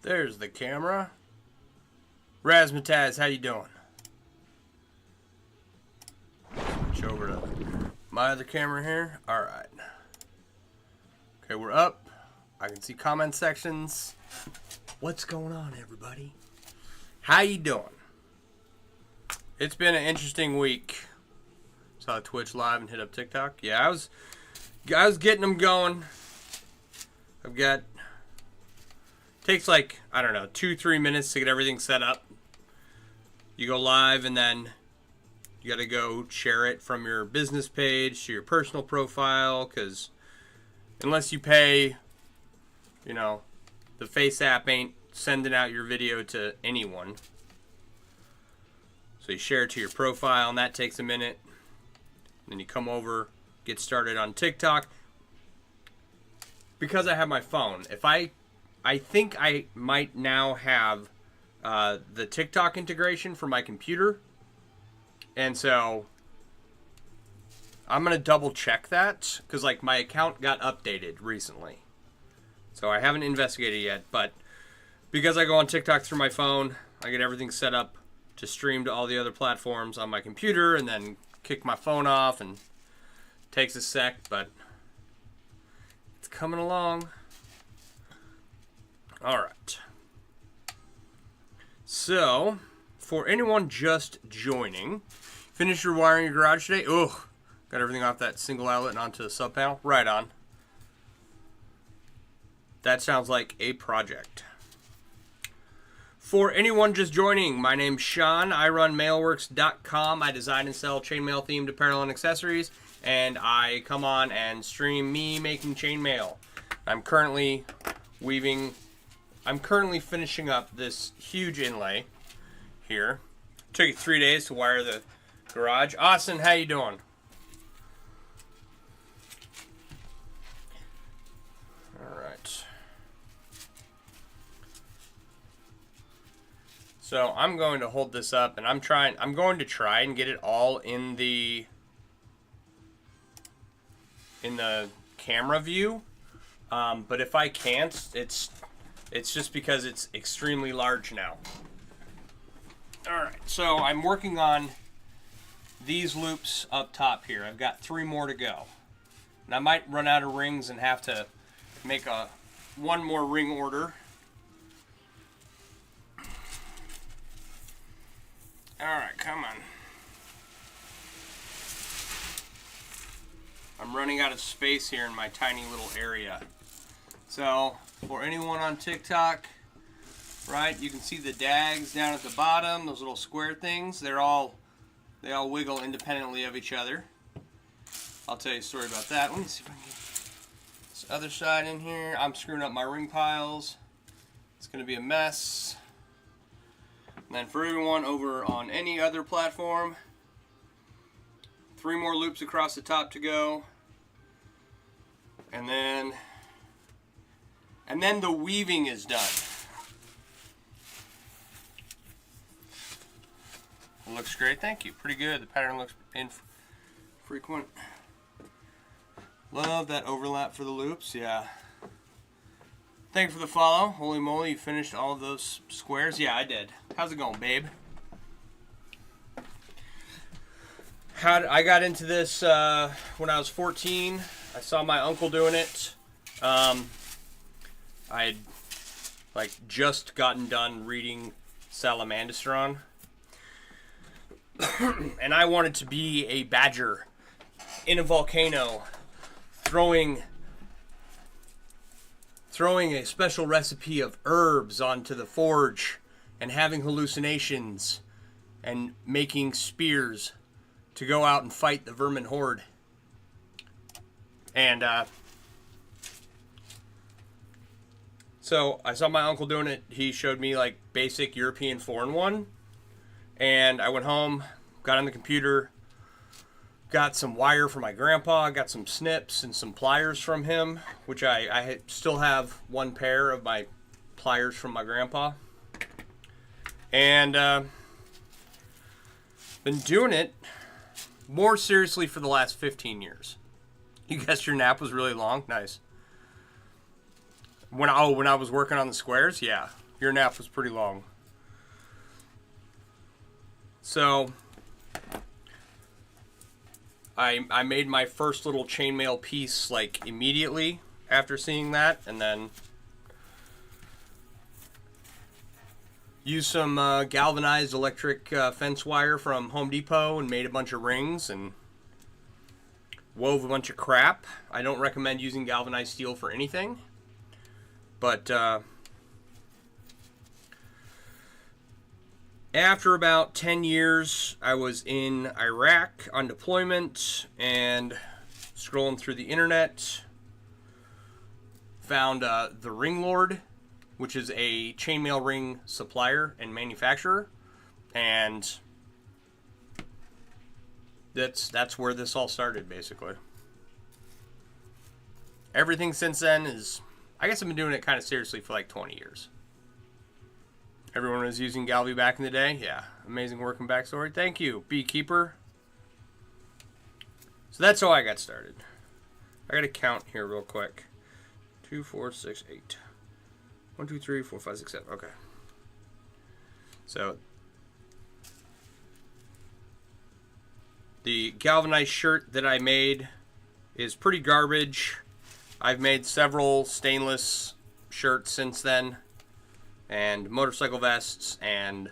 There's the camera. Razmataz, how you doing? Switch over to my other camera here. Alright. Okay, we're up. I can see comment sections. What's going on, everybody? How you doing? It's been an interesting week. Saw Twitch live and hit up TikTok. Yeah, I was getting them going. I've got... Takes like, I don't know, 2-3 minutes to get everything set up. You go live and then you got to go share it from your business page to your personal profile, because unless you pay, you know, the Face app ain't sending out your video to anyone. So you share it to your profile and that takes a minute. Then you come over, get started on TikTok. Because I have my phone, I think I might now have the TikTok integration for my computer. And so I'm going to double check that because like my account got updated recently. So I haven't investigated yet, but because I go on TikTok through my phone, I get everything set up to stream to all the other platforms on my computer and then kick my phone off, and it takes a sec, but it's coming along. Alright. So, for anyone just joining, finish your wiring your garage today? Ugh. Got everything off that single outlet and onto the sub panel? Right on. That sounds like a project. For anyone just joining, my name's Sean. I run mailworks.com. I design and sell chainmail themed apparel and accessories, and I come on and stream me making chainmail. I'm currently finishing up this huge inlay here. Took it 3 days to wire the garage. Austin, how you doing? All right. So I'm going to hold this up, and I'm going to try and get it all in the camera view. But if I can't, it's just because it's extremely large now. Alright, so I'm working on these loops up top here. I've got 3 more to go. And I might run out of rings and have to make one more ring order. Alright, come on. I'm running out of space here in my tiny little area. So, for anyone on TikTok, right, you can see the dags down at the bottom, those little square things. They all wiggle independently of each other. I'll tell you a story about that. Let me see if I can get this other side in here. I'm screwing up my ring piles. It's going to be a mess. And then for everyone over on any other platform, 3 more loops across the top to go. And then the weaving is done. It looks great, thank you. Pretty good. The pattern looks infrequent. Love that overlap for the loops, yeah. Thank you for the follow. Holy moly, you finished all of those squares? Yeah, I did. How's it going, babe? I got into this when I was 14. I saw my uncle doing it. I had just gotten done reading Salamandastron. And I wanted to be a badger in a volcano throwing a special recipe of herbs onto the forge and having hallucinations and making spears to go out and fight the vermin horde. And so I saw my uncle doing it. He showed me like basic European 4-in-1. And I went home, got on the computer, got some wire from my grandpa, got some snips and some pliers from him, which I still have 1 pair of my pliers from my grandpa. And been doing it more seriously for the last 15 years. You guessed your nap was really long? Nice. When I was working on the squares, yeah. Your nap was pretty long. So I made my first little chainmail piece like immediately after seeing that, and then used some galvanized electric fence wire from Home Depot and made a bunch of rings and wove a bunch of crap. I don't recommend using galvanized steel for anything, but after about 10 years, I was in Iraq on deployment and scrolling through the internet, found the Ring Lord, which is a chainmail ring supplier and manufacturer, and that's where this all started, basically. Everything since then is, I guess I've been doing it kind of seriously for like 20 years. Everyone was using Galvi back in the day. Yeah, amazing working backstory. Thank you, Beekeeper. So that's how I got started. I got to count here real quick. 2, 4, 6, 8. 1, 2, 3, 4, 5, 6, 7. Okay. So the galvanized shirt that I made is pretty garbage. I've made several stainless shirts since then, and motorcycle vests, and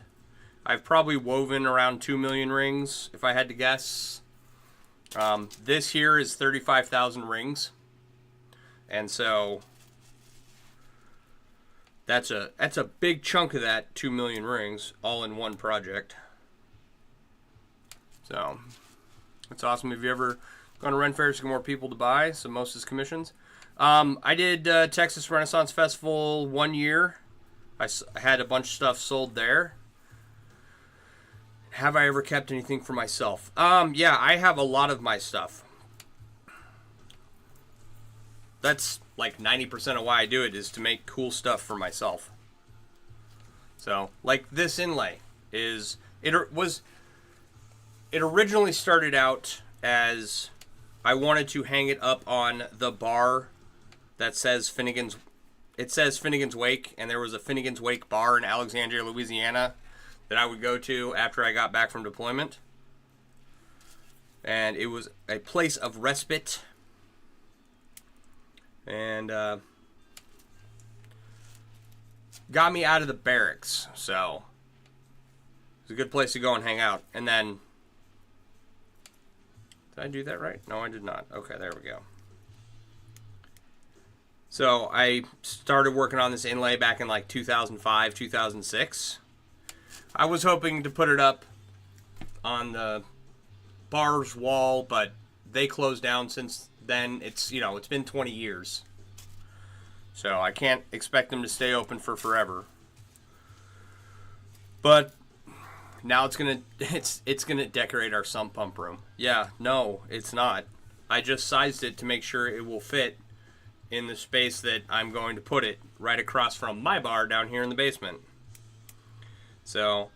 I've probably woven around 2 million rings, if I had to guess. This here is 35,000 rings, and so that's a big chunk of that 2 million rings, all in one project. So that's awesome. Have you ever gone to Ren Fairs to get more people to buy some Moses commissions? I did Texas Renaissance Festival 1 year. I had a bunch of stuff sold there. Have I ever kept anything for myself? Yeah, I have a lot of my stuff. That's like 90% of why I do it, is to make cool stuff for myself. So, like this inlay is, it originally started out as I wanted to hang it up on the bar that says Finnegans. It says Finnegans Wake, and there was a Finnegans Wake bar in Alexandria, Louisiana that I would go to after I got back from deployment. And it was a place of respite. And got me out of the barracks, so it's a good place to go and hang out. And then, did I do that right? No, I did not. Okay, there we go. So I started working on this inlay back in like 2005, 2006. I was hoping to put it up on the bar's wall, but they closed down since then. It's been 20 years. So I can't expect them to stay open for forever. But now it's gonna decorate our sump pump room. Yeah, no, it's not. I just sized it to make sure it will fit in the space that I'm going to put it, right across from my bar down here in the basement. So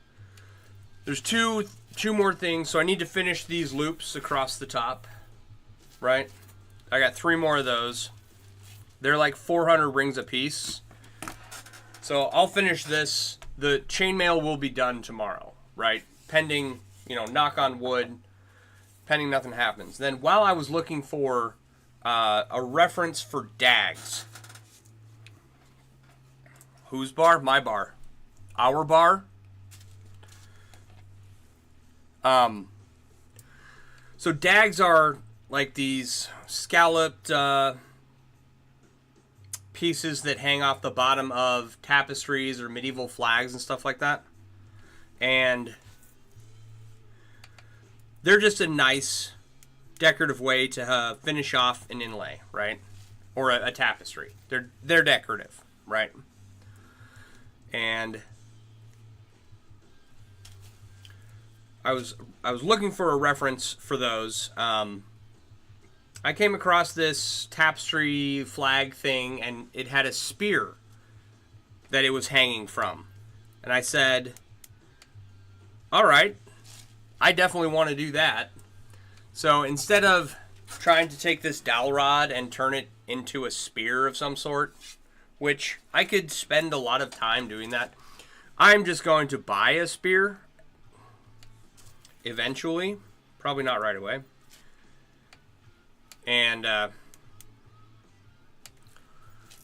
there's two more things. So I need to finish these loops across the top, right? I got 3 more of those. They're like 400 rings a piece. So I'll finish this. The chainmail will be done tomorrow, right? Pending, knock on wood, pending nothing happens. Then while I was looking for a reference for DAGs. Whose bar? My bar. Our bar. So DAGs are like these scalloped pieces that hang off the bottom of tapestries or medieval flags and stuff like that. And they're just a nice decorative way to finish off an inlay, right? Or a tapestry. They're decorative, right? And I was looking for a reference for those. I came across this tapestry flag thing, and it had a spear that it was hanging from. And I said, all right, I definitely want to do that. So instead of trying to take this dowel rod and turn it into a spear of some sort, which I could spend a lot of time doing that. I'm just going to buy a spear eventually, probably not right away. And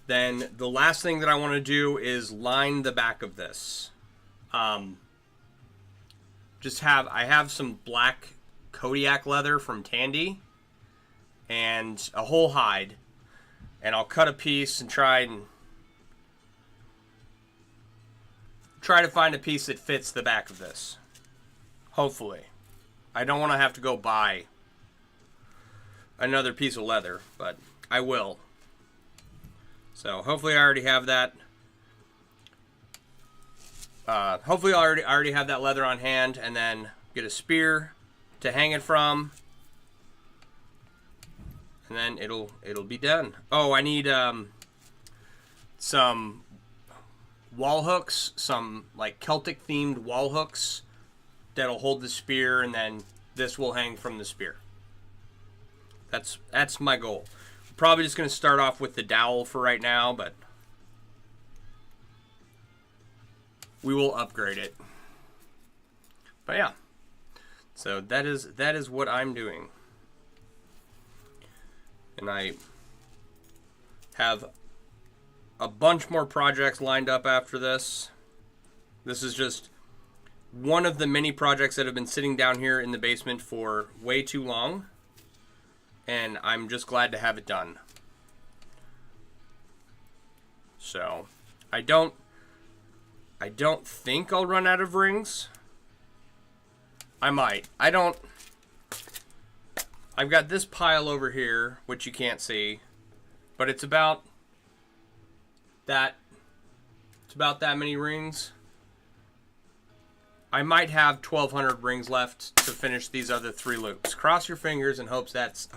then the last thing that I want to do is line the back of this. I have some black Kodiak leather from Tandy and a whole hide, and I'll cut a piece and try to find a piece that fits the back of this. Hopefully. I don't want to have to go buy another piece of leather, but I will. So hopefully I already have that. Hopefully I already have that leather on hand, and then get a spear to hang it from, and then it'll be done. Oh, I need some wall hooks, some like Celtic themed wall hooks that'll hold the spear, and then this will hang from the spear. That's my goal. I'm probably just going to start off with the dowel for right now, but we will upgrade it. But yeah, so that is what I'm doing, and I have a bunch more projects lined up after this. This is just one of the many projects that have been sitting down here in the basement for way too long, and I'm just glad to have it done. So I don't think I'll run out of rings. I might. I've got this pile over here, which you can't see, but it's about that many rings. I might have 1,200 rings left to finish these other 3 loops. Cross your fingers and hope that's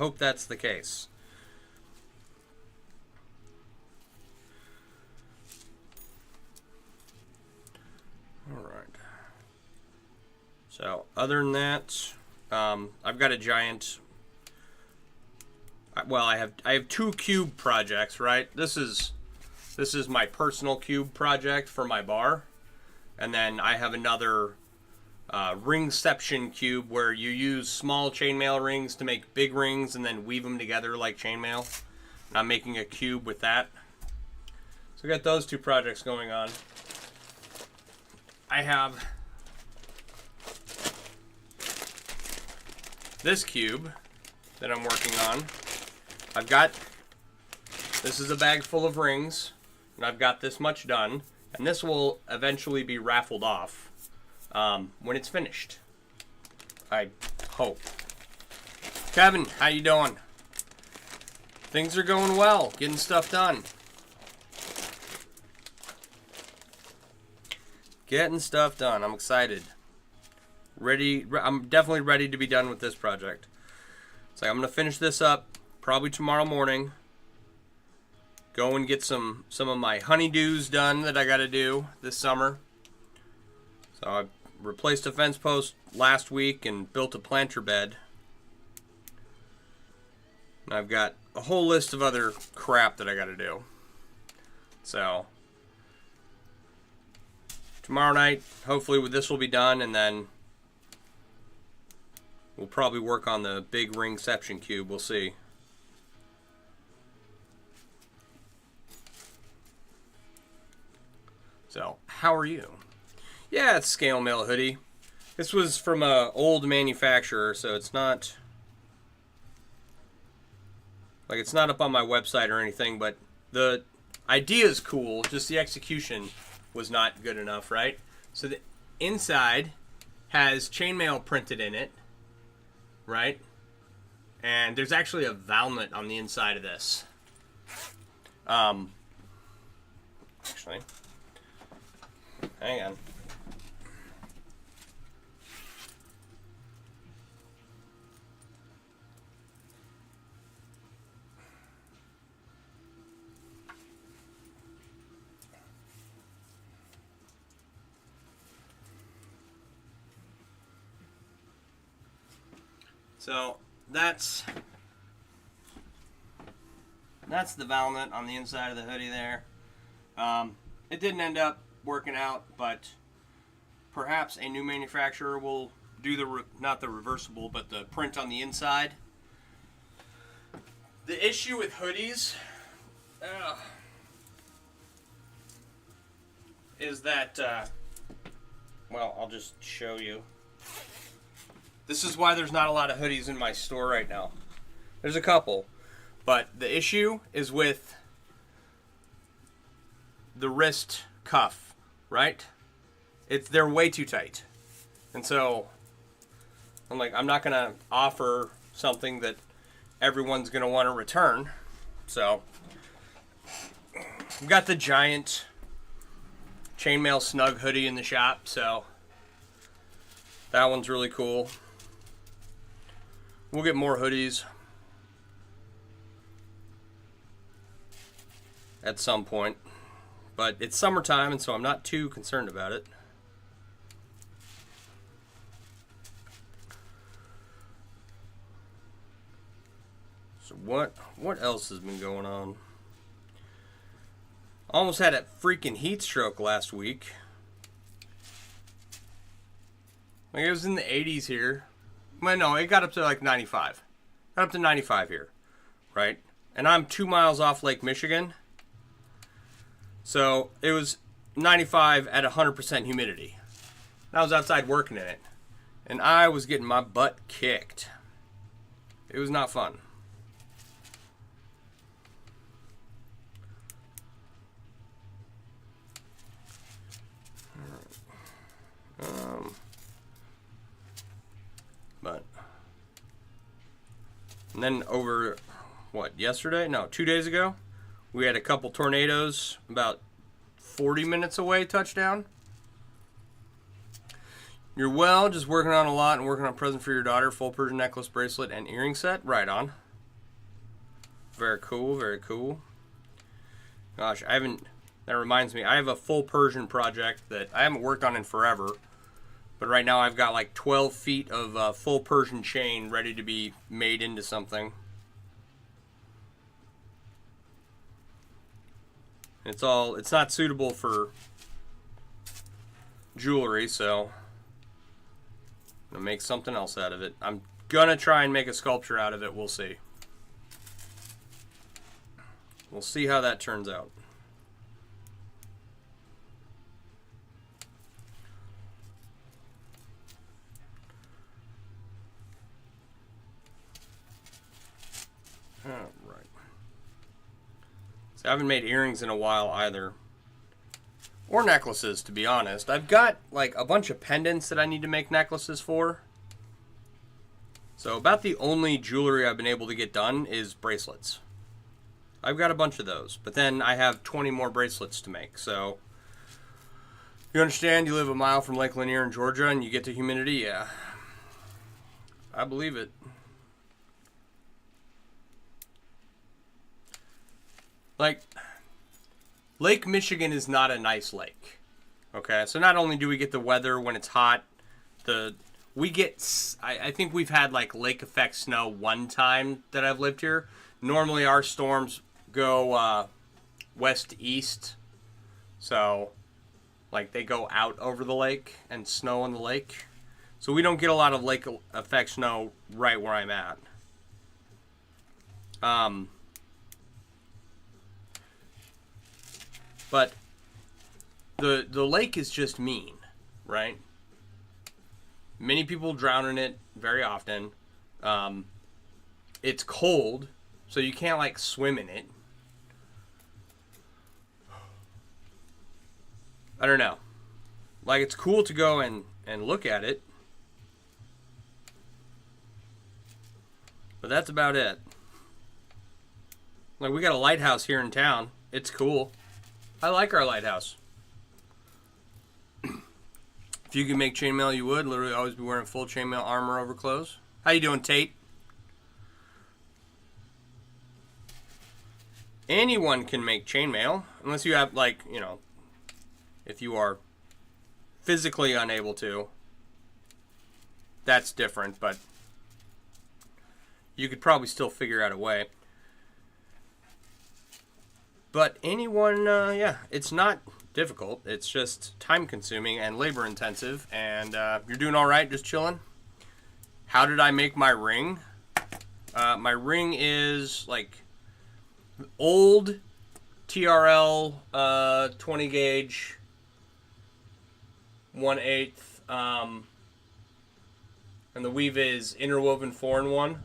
the case. All right. So other than that, I've got a giant. Well, I have 2 cube projects, right? This is my personal cube project for my bar, and then I have another ringception cube where you use small chainmail rings to make big rings and then weave them together like chainmail. And I'm making a cube with that. So I got those 2 projects going on. I have this cube that I'm working on. This is a bag full of rings, and I've got this much done, and this will eventually be raffled off when it's finished, I hope. Kevin, how you doing? Things are going well, getting stuff done. Getting stuff done. I'm excited. I'm definitely ready to be done with this project. So I'm going to finish this up probably tomorrow morning. Go and get some of my honeydews done that I got to do this summer. So I replaced a fence post last week and built a planter bed. And I've got a whole list of other crap that I got to do. So tomorrow night, hopefully this will be done, and then we'll probably work on the big ringception cube. We'll see. So, how are you? Yeah, it's scale mail hoodie. This was from an old manufacturer, so it's not up on my website or anything, but the idea is cool, just the execution was not good enough, right? So the inside has chainmail printed in it, right? And there's actually a valmet on the inside of this. Actually, hang on. So that's the valmet on the inside of the hoodie there. It didn't end up working out, but perhaps a new manufacturer will do not the reversible, but the print on the inside. The issue with hoodies is that, well, I'll just show you. This is why there's not a lot of hoodies in my store right now. There's a couple, but the issue is with the wrist cuff, right? They're way too tight. And so I'm like, I'm not gonna offer something that everyone's gonna want to return. So I've got the giant chainmail snug hoodie in the shop, so that one's really cool. We'll get more hoodies at some point, but it's summertime, and so I'm not too concerned about it. So what else has been going on? Almost had a freaking heat stroke last week. Like, it was in the 80s here. Well, no, it got up to like 95. Got up to 95 here, right? And I'm 2 miles off Lake Michigan. So it was 95 at 100% humidity. I was outside working in it. And I was getting my butt kicked. It was not fun. But and then over yesterday? No, 2 days ago, we had a couple tornadoes about 40 minutes away, touchdown. You're well, just working on a lot and working on a present for your daughter, full Persian necklace, bracelet, and earring set. Right on. Very cool, very cool. Gosh, that reminds me, I have a full Persian project that I haven't worked on in forever. But right now I've got like 12 feet of full Persian chain ready to be made into something. It's not suitable for jewelry, so I'm gonna make something else out of it. I'm gonna try and make a sculpture out of it. We'll see. We'll see how that turns out. Alright. So I haven't made earrings in a while either. Or necklaces, to be honest. I've got like a bunch of pendants that I need to make necklaces for. So about the only jewelry I've been able to get done is bracelets. I've got a bunch of those. But then I have 20 more bracelets to make. So you understand, you live a mile from Lake Lanier in Georgia and you get to humidity? Yeah. I believe it. Like, Lake Michigan is not a nice lake. Okay, so not only do we get the weather when it's hot, I think we've had like lake effect snow one time that I've lived here. Normally our storms go west to east, so like they go out over the lake and snow on the lake. So we don't get a lot of lake effect snow right where I'm at. But the lake is just mean, right? Many people drown in it very often. It's cold, so you can't like swim in it. I don't know. Like, it's cool to go and look at it. But that's about it. Like, we got a lighthouse here in town. It's cool. I like our lighthouse. If you could make chainmail, you would. Literally always be wearing full chainmail armor over clothes. How you doing, Tate? Anyone can make chainmail. Unless you have, like, you know, if you are physically unable to. That's different, but you could probably still figure out a way. But anyone, yeah, it's not difficult. It's just time consuming and labor intensive. And you're doing all right, just chilling. How did I make my ring? My ring is like old TRL 20 gauge 1/8, and the weave is interwoven 4-in-1.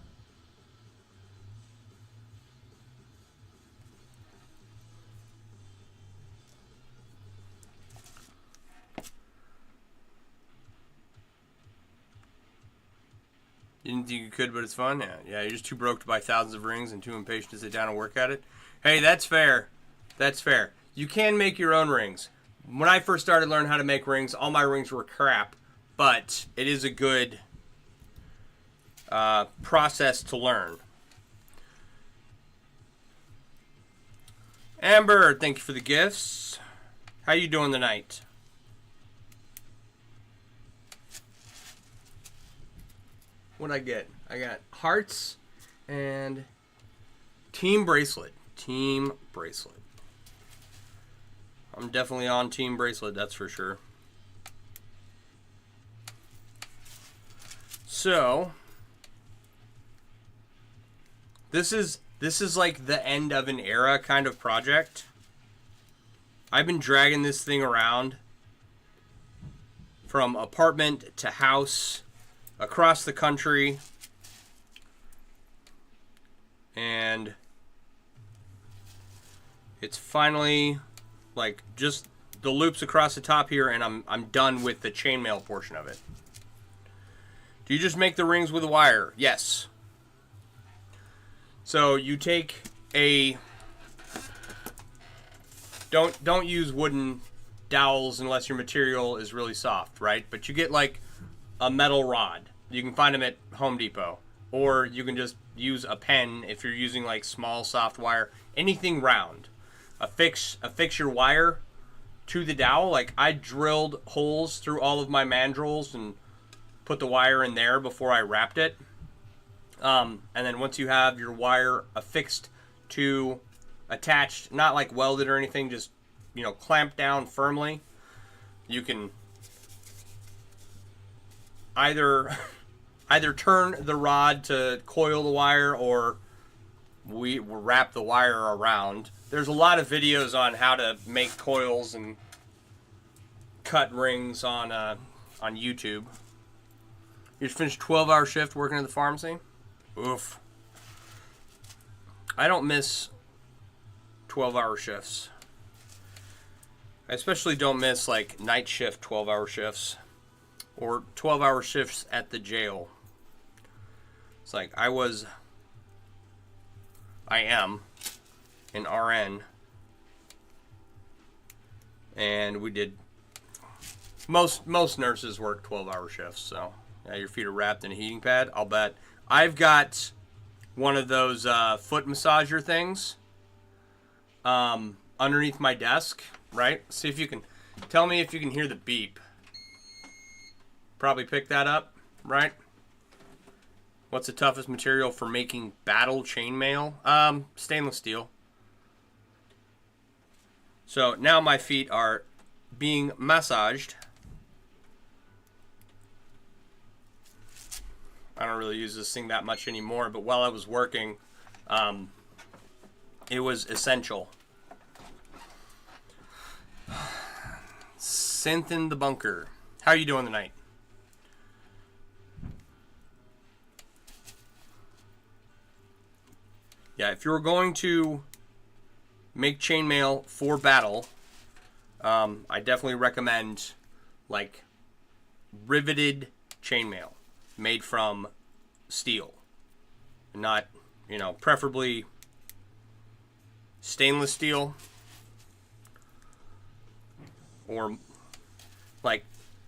You didn't think you could, but it's fun? Yeah, you're just too broke to buy thousands of rings and too impatient to sit down and work at it. Hey, that's fair. That's fair. You can make your own rings. When I first started learning how to make rings, all my rings were crap, but it is a good process to learn. Amber, thank you for the gifts. How you doing tonight? What'd I get? I got hearts and team bracelet. Team bracelet. I'm definitely on team bracelet, that's for sure. So, this is like the end of an era kind of project. I've been dragging this thing around from apartment to house, across the country, and it's finally like just the loops across the top here, and I'm done with the chainmail portion of it. Do you just make the rings with wire? Yes. So you take a don't use wooden dowels unless your material is really soft, right? But you get like a metal rod. You can find them at Home Depot, or you can just use a pen if you're using like small soft wire. Anything round. Affix your wire to the dowel. Like I drilled holes through all of my mandrels and put the wire in there before I wrapped it. And then once you have your wire affixed to attached, not like welded or anything, just clamped down firmly, you can either turn the rod to coil the wire, or we wrap the wire around. There's a lot of videos on how to make coils and cut rings on YouTube. You just finished 12-hour shift working at the pharmacy? Oof. I don't miss 12-hour shifts. I especially don't miss like night shift 12-hour shifts or 12-hour shifts at the jail. It's like I am an RN, and we did most nurses work 12-hour shifts, so yeah, your feet are wrapped in a heating pad. I'll bet. I've got one of those foot massager things underneath my desk, right? See if you can tell me if you can hear the beep. Probably pick that up, right? What's the toughest material for making battle chainmail? Stainless steel. So now my feet are being massaged. I don't really use this thing that much anymore, but while I was working, it was essential. Synth in the bunker. How are you doing tonight? Yeah, if you're going to make chainmail for battle, I definitely recommend like riveted chainmail made from steel, not, preferably stainless steel, or like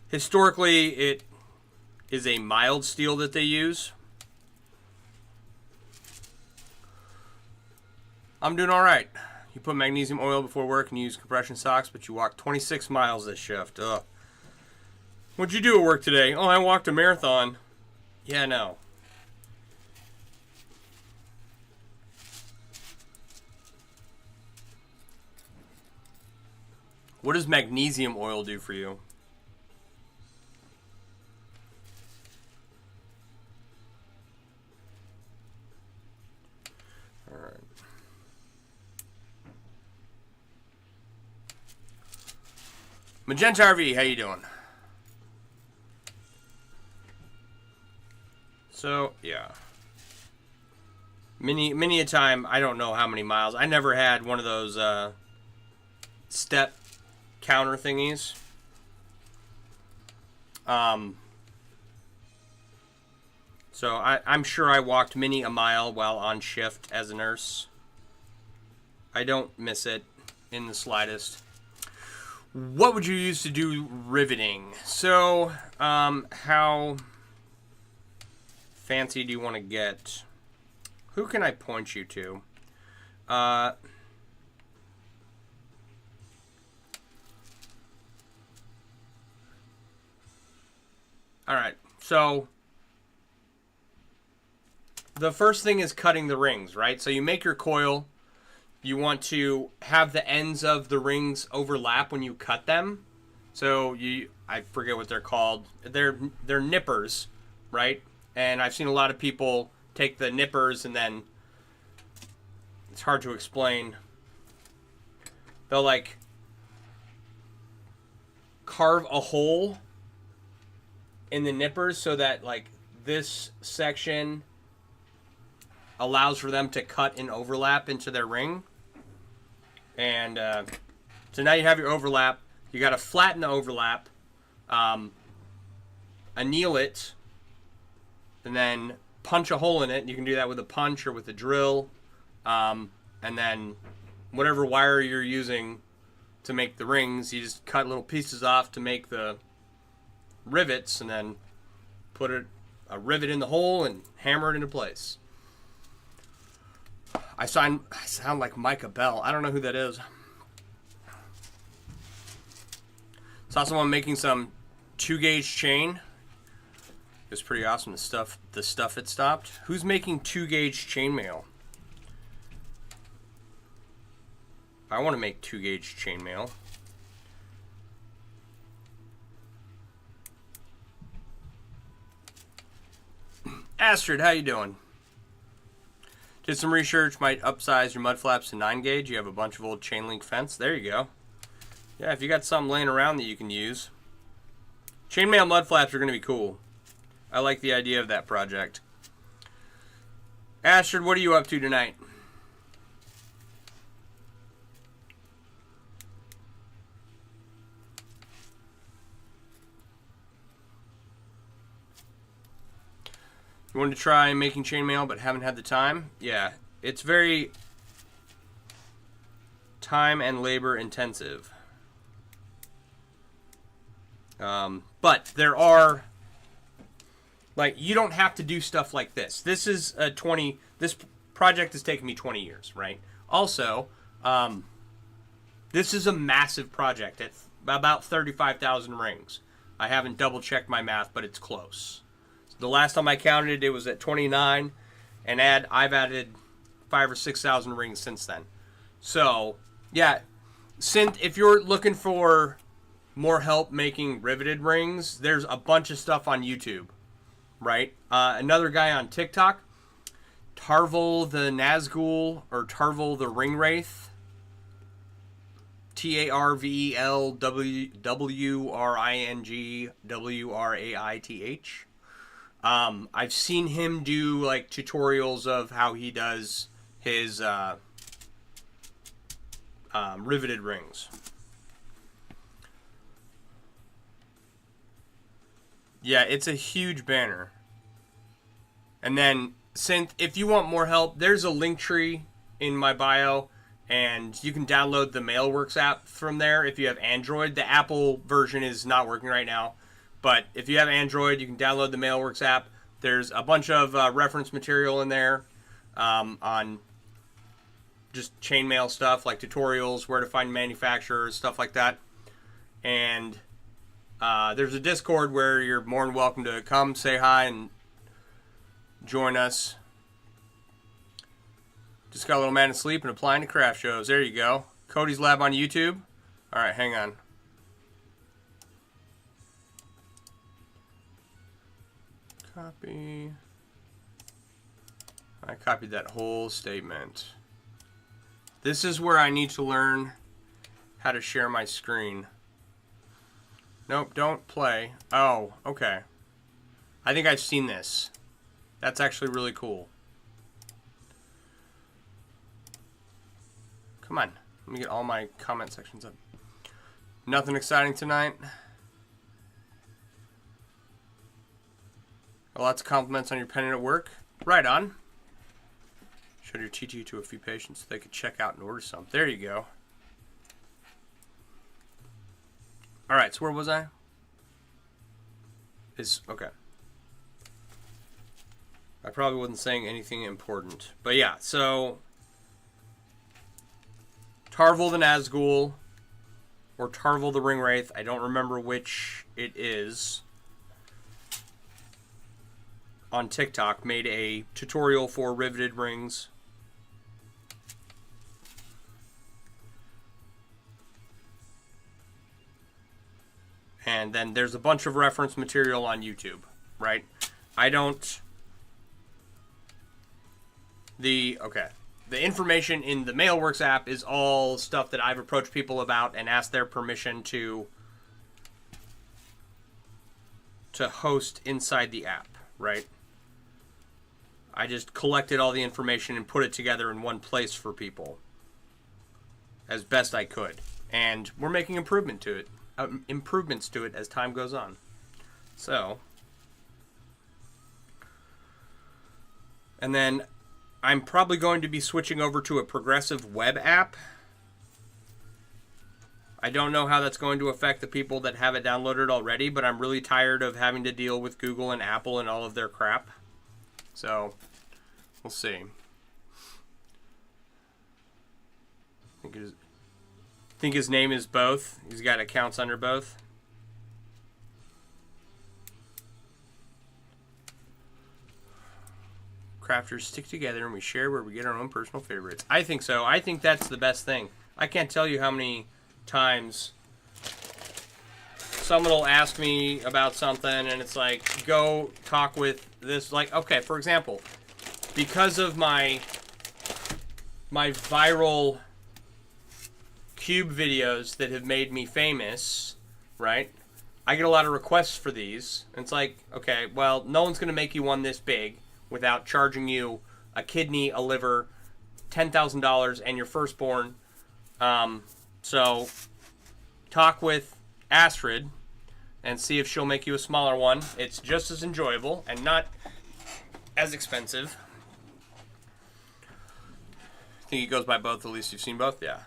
historically it is a mild steel that they use. I'm doing all right. You put magnesium oil before work and you use compression socks, but you walked 26 miles this shift. Ugh. What'd you do at work today? Oh, I walked a marathon. Yeah, no. What does magnesium oil do for you? All right. Magenta RV, how you doing? So, yeah. Many a time, I don't know how many miles. I never had one of those step counter thingies. So I'm sure I walked many a mile while on shift as a nurse. I don't miss it in the slightest. What would you use to do riveting? So, how fancy do you want to get? Who can I point you to? Alright, so the first thing is cutting the rings, right? So you make your coil. You want to have the ends of the rings overlap when you cut them. So I forget what they're called. They're nippers, right? And I've seen a lot of people take the nippers and then it's hard to explain. They'll like carve a hole in the nippers so that like this section allows for them to cut and overlap into their ring. And so now you have your overlap. You got to flatten the overlap, anneal it, and then punch a hole in it. You can do that with a punch or with a drill. And then whatever wire you're using to make the rings, you just cut little pieces off to make the rivets, and then put a rivet in the hole and hammer it into place. I sound like Micah Bell. I don't know who that is. Saw someone making some 2-gauge chain. It was pretty awesome. The stuff it stopped. Who's making 2-gauge chainmail? I want to make 2-gauge chainmail. Astrid, how you doing? Did some research, might upsize your mud flaps to 9-gauge. You have a bunch of old chain link fence. There you go. Yeah, if you got something laying around that you can use. Chainmail mud flaps are going to be cool. I like the idea of that project. Astrid, what are you up to tonight? You wanted to try making chainmail but haven't had the time? Yeah, it's very time and labor intensive. But there are, like, you don't have to do stuff like this. This is this project has taken me 20 years, right? Also, this is a massive project. It's about 35,000 rings. I haven't double checked my math, but it's close. The last time I counted it was at 29, and I've added 5,000 or 6,000 rings since then. So, yeah, if you're looking for more help making riveted rings, there's a bunch of stuff on YouTube, right? Another guy on TikTok, Tarvel the Nazgul, or Tarvel the Ring Wraith, TarvelWringWraith. I've seen him do like tutorials of how he does his riveted rings. Yeah, it's a huge banner. And then, if you want more help, there's a link tree in my bio, and you can download the Mailworks app from there if you have Android. The Apple version is not working right now, but if you have Android, you can download the Mailworks app. There's a bunch of reference material in there on just chainmail stuff, like tutorials, where to find manufacturers, stuff like that. And there's a Discord where you're more than welcome to come, say hi, and join us. Just got a little man asleep and applying to craft shows. There you go. Cody's Lab on YouTube. All right, hang on. Copy. I copied that whole statement. This is where I need to learn how to share my screen. Nope, don't play. Oh, okay. I think I've seen this. That's actually really cool. Come on. Let me get all my comment sections up. Nothing exciting tonight. Lots of compliments on your pen at work. Right on. Showed your TT to a few patients so they could check out and order some. There you go. Alright, so where was I? Okay. I probably wasn't saying anything important. But yeah, so Tarvel the Nazgul or Tarvel the Ringwraith, I don't remember which it is, on TikTok made a tutorial for riveted rings. And then there's a bunch of reference material on YouTube, right? The information in the Mailworks app is all stuff that I've approached people about and asked their permission to host inside the app, right? I just collected all the information and put it together in one place for people as best I could. And we're making improvements to it as time goes on. So, and then I'm probably going to be switching over to a progressive web app. I don't know how that's going to affect the people that have it downloaded already, but I'm really tired of having to deal with Google and Apple and all of their crap. So, we'll see. I think his name is both. He's got accounts under both. Crafters stick together and we share where we get our own personal favorites. I think so. I think that's the best thing. I can't tell you how many times someone will ask me about something and it's like, go talk with this. Like, okay, for example, because of my viral cube videos that have made me famous, right? I get a lot of requests for these. And it's like, okay, well, no one's going to make you one this big without charging you a kidney, a liver, $10,000, and your firstborn. So talk with Astrid and see if she'll make you a smaller one. It's just as enjoyable and not as expensive. I think it goes by both. At least you've seen both. Yeah.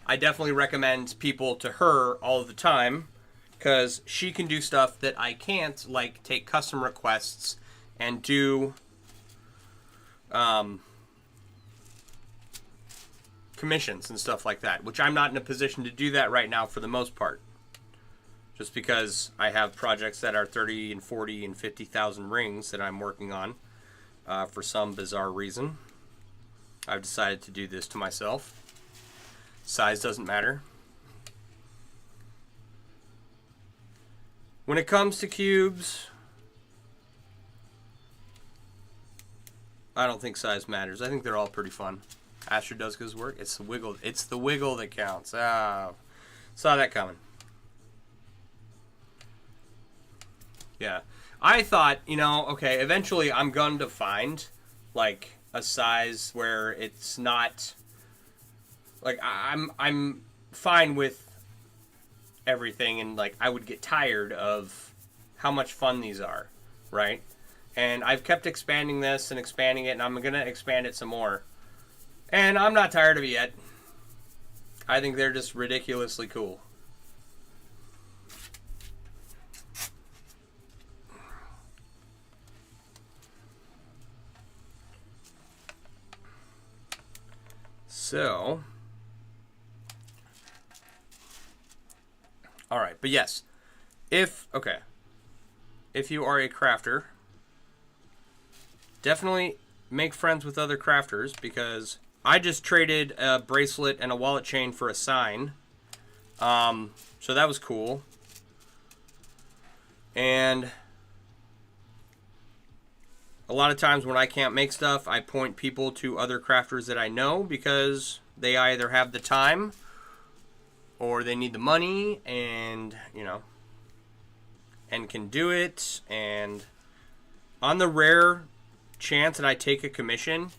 I definitely recommend people to her all the time because she can do stuff that I can't, like take custom requests and do commissions and stuff like that, which I'm not in a position to do that right now for the most part, just because I have projects that are 30 and 40 and 50,000 rings that I'm working on. For some bizarre reason, I've decided to do this to myself. Size doesn't matter. When it comes to cubes, I don't think size matters. I think they're all pretty fun. Asher does his work. It's the wiggle. It's the wiggle that counts. Ah, saw that coming. Yeah, I thought, okay, eventually I'm going to find like a size where it's not like I'm fine with everything, and like I would get tired of how much fun these are, right? And I've kept expanding this and expanding it, and I'm going to expand it some more. And I'm not tired of it yet. I think they're just ridiculously cool. So, all right, but yes, if you are a crafter, definitely make friends with other crafters, because I just traded a bracelet and a wallet chain for a sign So that was cool. And a lot of times when I can't make stuff, I point people to other crafters that I know because they either have the time or they need the money and, you know, and can do it. And on the rare chance that I take a commission,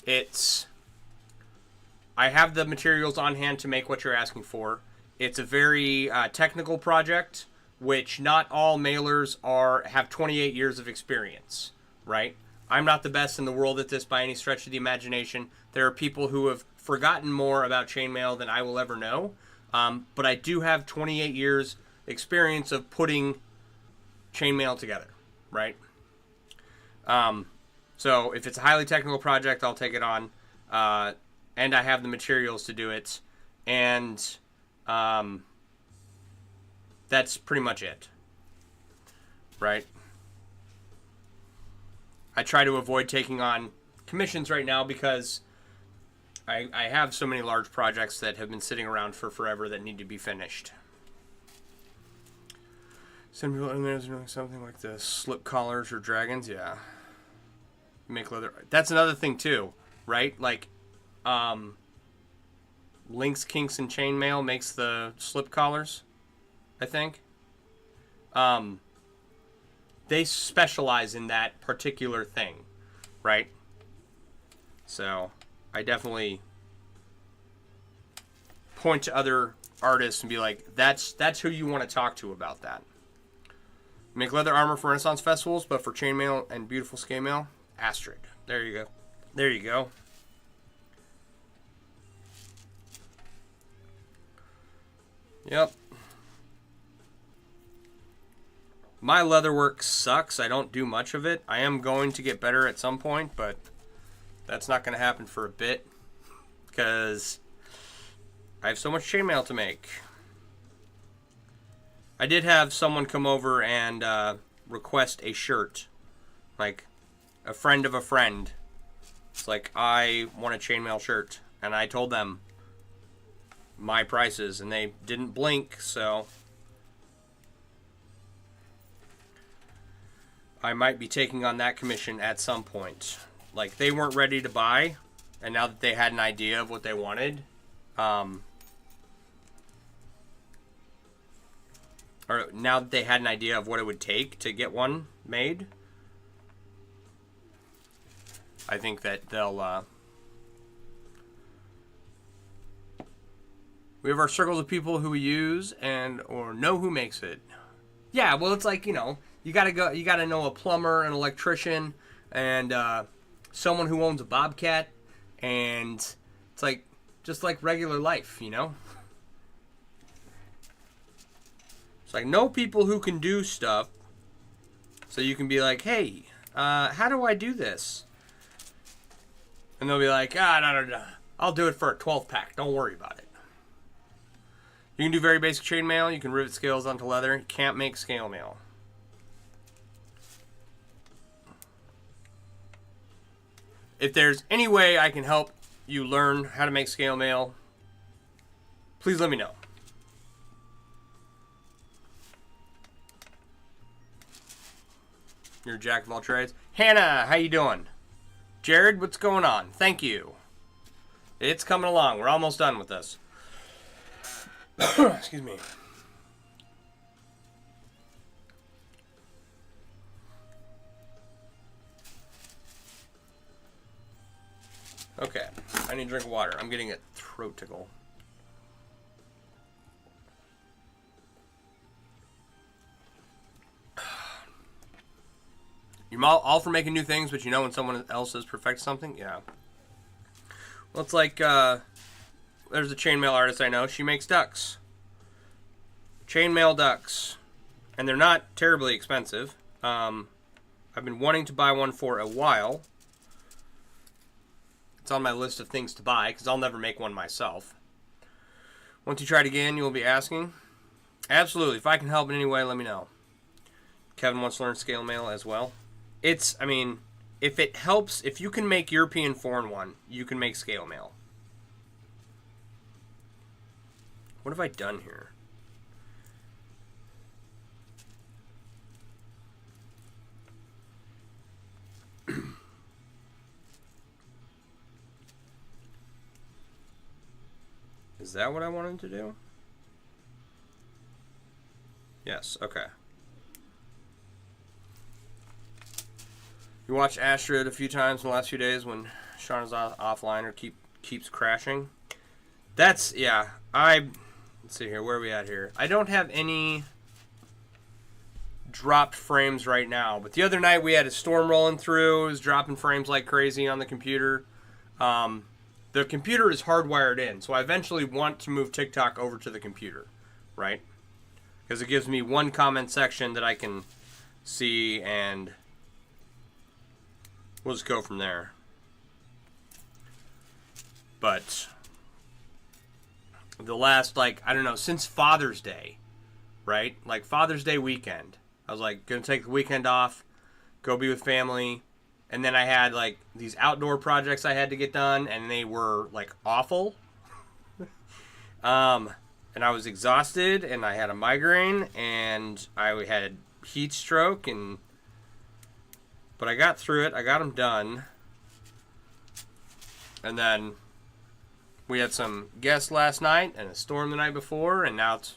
I have the materials on hand to make what you're asking for. It's a very technical project, which not all mailers have 28 years of experience, right? I'm not the best in the world at this by any stretch of the imagination. There are people who have forgotten more about chainmail than I will ever know. But I do have 28 years experience of putting chainmail together, right? So if it's a highly technical project, I'll take it on. And I have the materials to do it. And that's pretty much it, right? I try to avoid taking on commissions right now because I have so many large projects that have been sitting around for forever that need to be finished. Some people in there is doing something like this. Slip collars or dragons, yeah. Make leather. That's another thing too, right? Like, Links, Kinks, and Chainmail makes the slip collars, I think. They specialize in that particular thing, right? So I definitely point to other artists and be like, that's who you want to talk to about that. Make leather armor for Renaissance festivals, but for chainmail and beautiful scale mail, Astrid. There you go. There you go. Yep. My leatherwork sucks. I don't do much of it. I am going to get better at some point, but that's not going to happen for a bit because I have so much chainmail to make. I did have someone come over and request a shirt, like a friend of a friend. It's like, I want a chainmail shirt, and I told them my prices, and they didn't blink, so I might be taking on that commission at some point. Like, they weren't ready to buy, and now that they had an idea of what they wanted, or now that they had an idea of what it would take to get one made, I think that they'll, we have our circles of people who we use or know who makes it. Yeah, well, it's like, you know, you gotta know a plumber, an electrician, and someone who owns a bobcat, and it's like, just like regular life, you know? It's like, know people who can do stuff, so you can be like, hey, how do I do this? And they'll be like, no, I'll do it for a 12-pack, don't worry about it. You can do very basic chainmail, you can rivet scales onto leather, you can't make scale mail. If there's any way I can help you learn how to make scale mail, please let me know. You're a jack of all trades. Hannah, how you doing? Jared, what's going on? Thank you. It's coming along. We're almost done with this. Excuse me. Okay, I need a drink of water. I'm getting a throat tickle. You're all for making new things, but you know when someone else has perfected something? Yeah. Well, it's like, there's a chainmail artist I know. She makes ducks. Chainmail ducks. And they're not terribly expensive. I've been wanting to buy one for a while. It's on my list of things to buy, because I'll never make one myself. Once you try it again, you will be asking. Absolutely. If I can help in any way, let me know. Kevin wants to learn scale mail as well. I mean, if it helps, if you can make European foreign one, you can make scale mail. What have I done here? Is that what I wanted to do? Yes, okay. You watched Astrid a few times in the last few days when Sean is offline or keeps crashing. That's, yeah, let's see here, where are we at here? I don't have any dropped frames right now, but the other night we had a storm rolling through. It was dropping frames like crazy on the computer. The computer is hardwired in, so I eventually want to move TikTok over to the computer, right? Because it gives me one comment section that I can see, and we'll just go from there. But the last, like, I don't know, since Father's Day, right? Like Father's Day weekend, I was like, gonna take the weekend off, go be with family. And then I had like these outdoor projects I had to get done, and they were like awful. And I was exhausted, and I had a migraine, and I had heat stroke, but I got through it. I got them done. And then we had some guests last night and a storm the night before, and now it's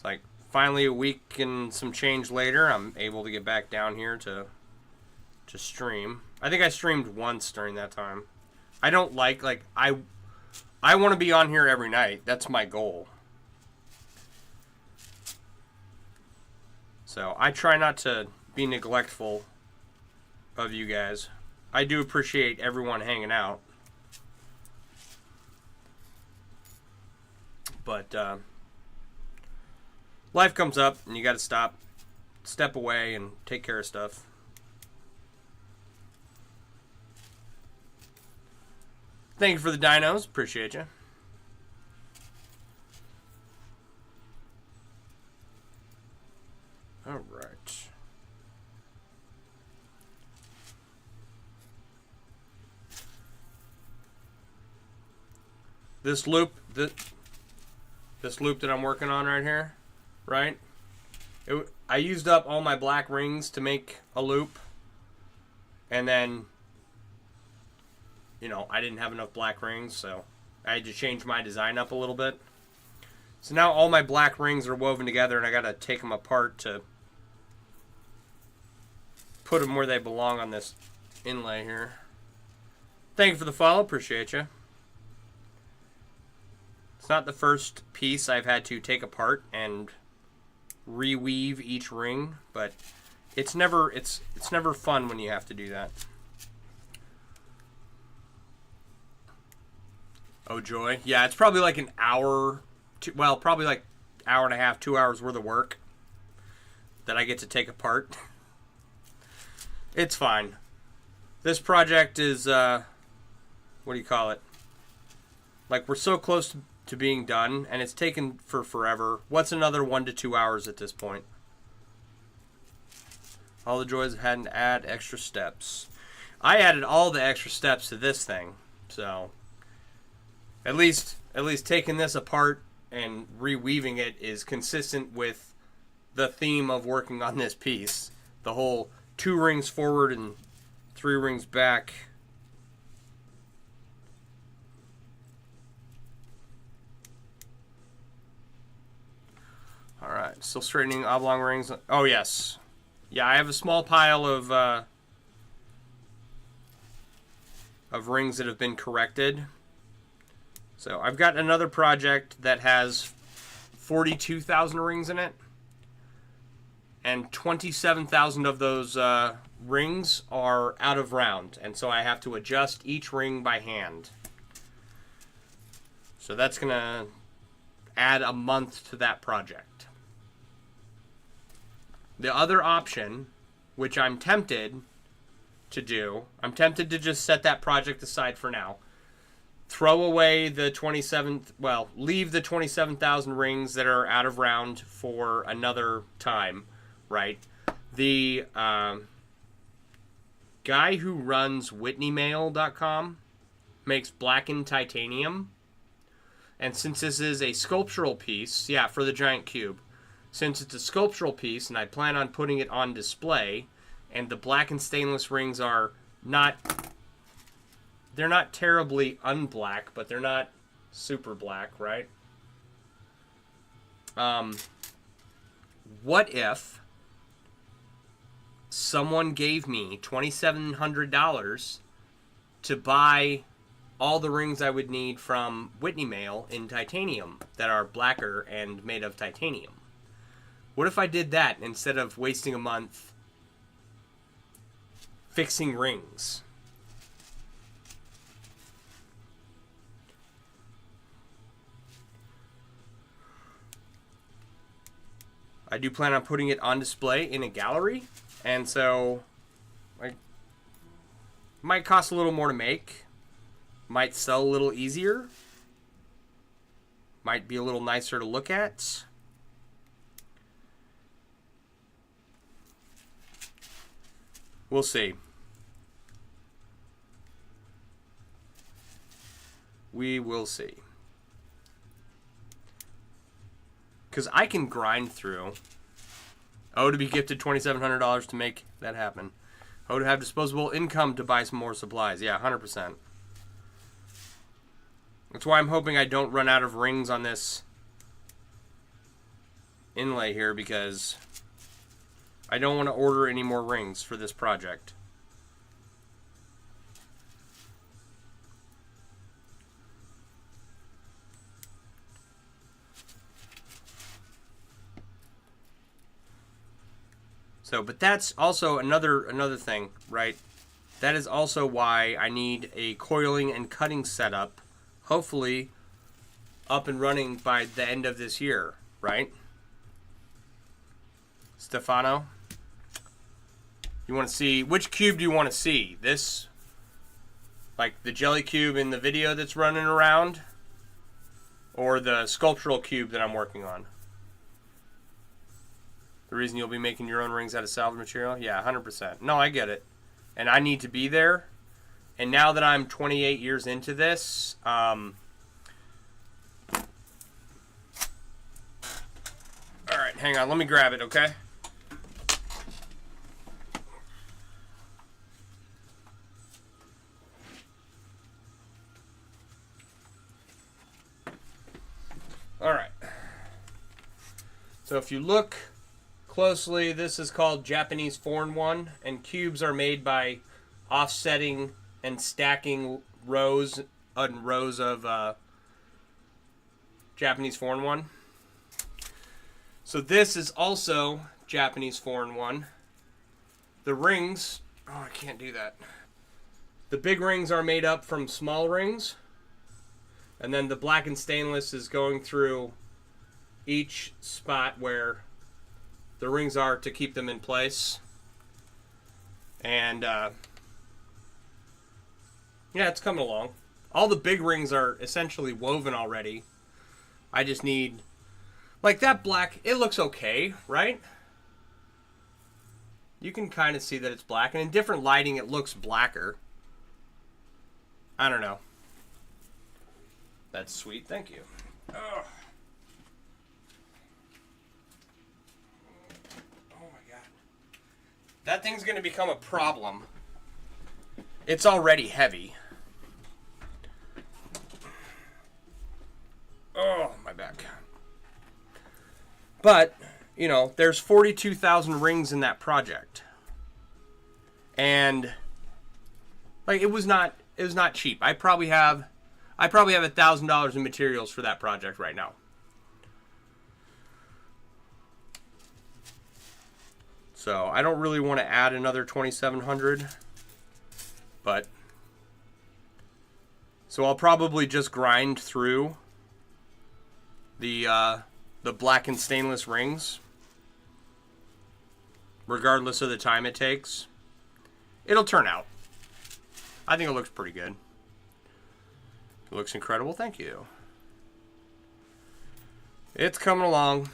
like finally a week and some change later, I'm able to get back down here to stream. I think I streamed once during that time. I don't like I want to be on here every night. That's my goal. So I try not to be neglectful of you guys. I do appreciate everyone hanging out. But life comes up and you got to step away and take care of stuff. Thank you for the dinos. Appreciate you. All right. This loop that I'm working on right here, right? I used up all my black rings to make a loop, and then, you know, I didn't have enough black rings, so I had to change my design up a little bit. So now all my black rings are woven together, and I got to take them apart to put them where they belong on this inlay here. Thank you for the follow. Appreciate you. It's not the first piece I've had to take apart and reweave each ring, but it's never fun when you have to do that. Oh joy. Yeah, it's probably like an hour, probably like hour and a half, 2 hours worth of work that I get to take apart. It's fine. This project is, what do you call it? Like, we're so close to being done, and it's taken for forever. What's another 1 to 2 hours at this point? All the joys of having to add extra steps. I added all the extra steps to this thing, so at least taking this apart and reweaving it is consistent with the theme of working on this piece. The whole 2 rings forward and 3 rings back. All right, still straightening oblong rings. Oh yes, yeah. I have a small pile of rings that have been corrected. So I've got another project that has 42,000 rings in it, and 27,000 of those rings are out of round, and so I have to adjust each ring by hand. So that's gonna add a month to that project. The other option, which I'm tempted to do, I'm tempted to just set that project aside for now. Throw away the leave the 27,000 rings that are out of round for another time, right? The guy who runs WhitneyMail.com makes blackened titanium, And since this is a sculptural piece, yeah, for the giant cube, since it's a sculptural piece and I plan on putting it on display, and the black and stainless rings are not, they're not terribly unblack, but they're not super black, right? What if someone gave me $2,700 to buy all the rings I would need from Whitney Mail in titanium that are blacker and made of titanium? What if I did that instead of wasting a month fixing rings? I do plan on putting it on display in a gallery, and so it might cost a little more to make, might sell a little easier, might be a little nicer to look at. We'll see. We will see. Because I can grind through. Oh, to be gifted $2,700 to make that happen. Oh, to have disposable income to buy some more supplies. Yeah, 100%. That's why I'm hoping I don't run out of rings on this inlay here, because I don't want to order any more rings for this project. So, but that's also another thing, right? That is also why I need a coiling and cutting setup, hopefully up and running by the end of this year, right? Stefano, you want to see, which cube do you want to see? This, like the jelly cube in the video that's running around, or the sculptural cube that I'm working on? The reason you'll be making your own rings out of salvage material? Yeah, 100%. No, I get it. And I need to be there. And now that I'm 28 years into this, all right, hang on. Let me grab it, okay? All right. So if you look closely, this is called Japanese Foreign One, and cubes are made by offsetting and stacking rows and rows of Japanese Foreign One. So this is also Japanese Foreign One. The rings, oh, I can't do that. The big rings are made up from small rings, and then the black and stainless is going through each spot where the rings are to keep them in place. And yeah, it's coming along. All the big rings are essentially woven already. I just need, like that black, it looks okay, right? You can kind of see that it's black, and in different lighting it looks blacker. I don't know. That's sweet, thank you. Ugh. That thing's going to become a problem. It's already heavy. Oh, my back. But, you know, there's 42,000 rings in that project. And like it was not cheap. I probably have $1,000 in materials for that project right now. So I don't really want to add another 2,700, but so I'll probably just grind through the black and stainless rings, regardless of the time it takes. It'll turn out. I think it looks pretty good. It looks incredible. Thank you. It's coming along.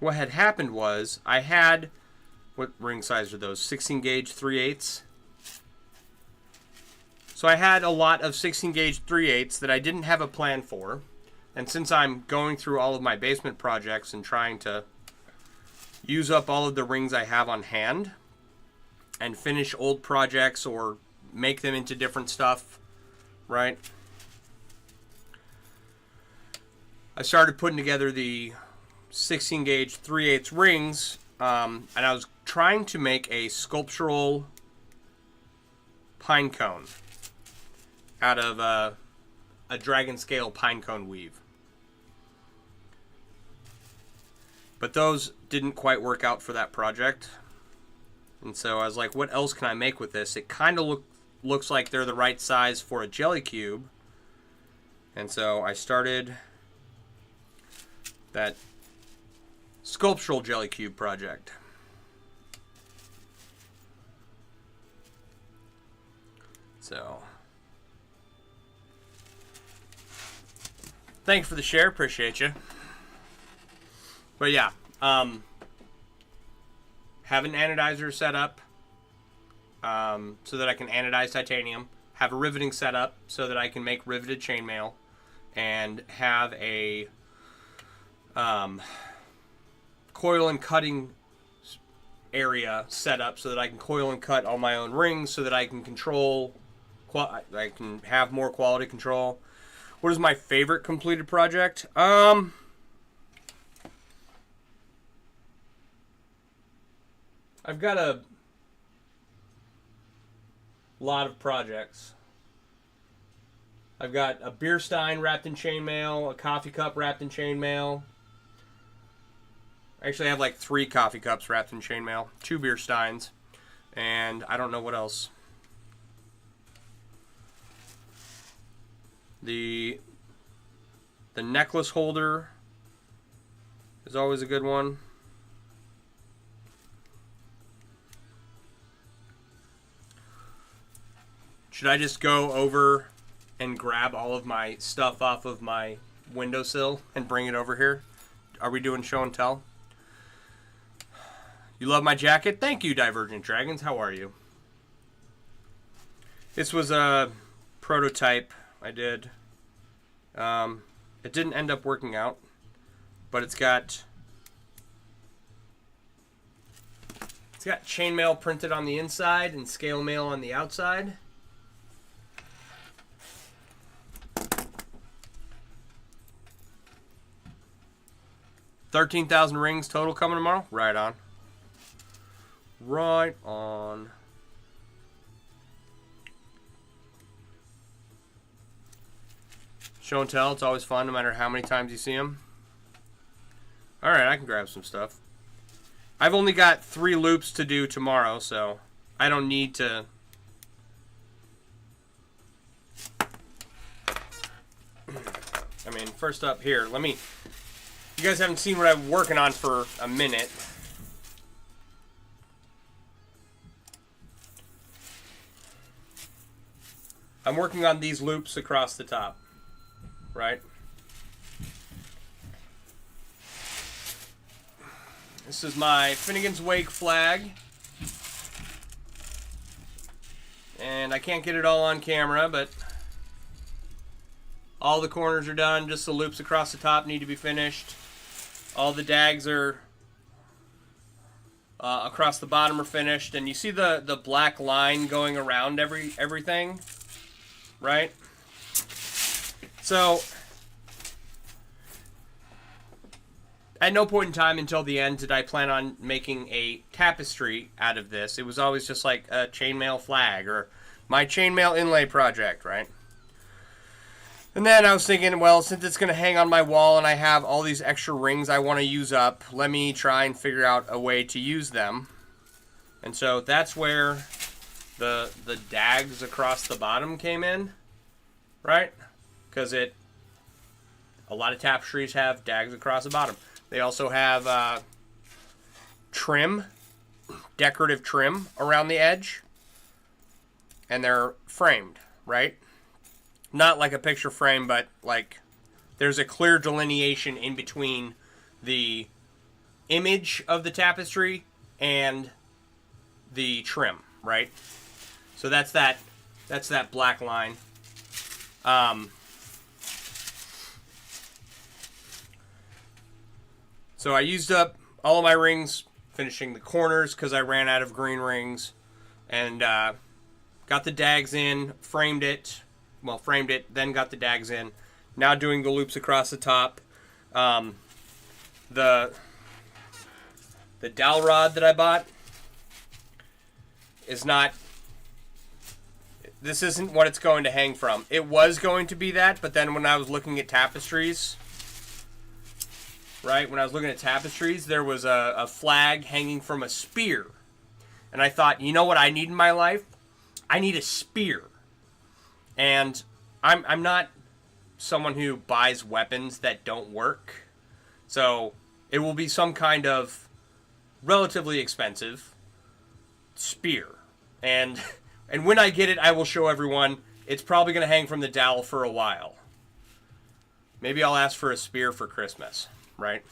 What had happened was I had, what ring size are those? 16 gauge 3/8. So I had a lot of 16 gauge 3/8 that I didn't have a plan for. And since I'm going through all of my basement projects and trying to use up all of the rings I have on hand and finish old projects or make them into different stuff, right? I started putting together the 16 gauge 3/8 rings, and I was trying to make a sculptural pine cone out of a dragon scale pine cone weave. But those didn't quite work out for that project. And so I was like, what else can I make with this? It kind of looks like they're the right size for a jelly cube. And so I started that sculptural jelly cube project. So thanks for the share, appreciate you. But yeah, have an anodizer set up so that I can anodize titanium. Have a riveting setup so that I can make riveted chainmail, and have a coil and cutting area set up so that I can coil and cut all my own rings, so that I can control. I can have more quality control. What is my favorite completed project? I've got a lot of projects. I've got a beer stein wrapped in chainmail, a coffee cup wrapped in chainmail. I actually have like 3 coffee cups wrapped in chainmail, 2 beer steins, and I don't know what else. The necklace holder is always a good one. Should I just go over and grab all of my stuff off of my windowsill and bring it over here? Are we doing show and tell? You love my jacket? Thank you, Divergent Dragons. How are you? This was a prototype I did. It didn't end up working out, but it's got chainmail printed on the inside and scale mail on the outside. $13,000 rings total coming tomorrow. Right on. Right on. Show and tell, it's always fun no matter how many times you see them. Alright, I can grab some stuff. I've only got 3 loops to do tomorrow, so I don't need to... I mean, first up here, let me... You guys haven't seen what I've been working on for a minute. I'm working on these loops across the top, right? This is my Finnegans Wake flag. And I can't get it all on camera, but all the corners are done. Just the loops across the top need to be finished. All the dags are across the bottom are finished. And you see the black line going around everything, right? So at no point in time until the end did I plan on making a tapestry out of this. It was always just like a chainmail flag or my chainmail inlay project, right? And then I was thinking, well, since it's going to hang on my wall and I have all these extra rings I want to use up, let me try and figure out a way to use them. And so that's where the dags across the bottom came in, right? Because a lot of tapestries have dags across the bottom. They also have trim, decorative trim around the edge, and they're framed, right? Not like a picture frame, but like there's a clear delineation in between the image of the tapestry and the trim, right? So that's that That's that black line. So I used up all of my rings finishing the corners because I ran out of green rings. And got the dags in, framed it, then got the dags in. Now doing the loops across the top. The dowel rod that I bought is not... This isn't what it's going to hang from. It was going to be that, but then when I was looking at tapestries... Right? When I was looking at tapestries, there was a flag hanging from a spear. And I thought, you know what I need in my life? I need a spear. And I'm not someone who buys weapons that don't work. So it will be some kind of relatively expensive spear. And when I get it, I will show everyone. It's probably going to hang from the dowel for a while. Maybe I'll ask for a spear for Christmas. Right?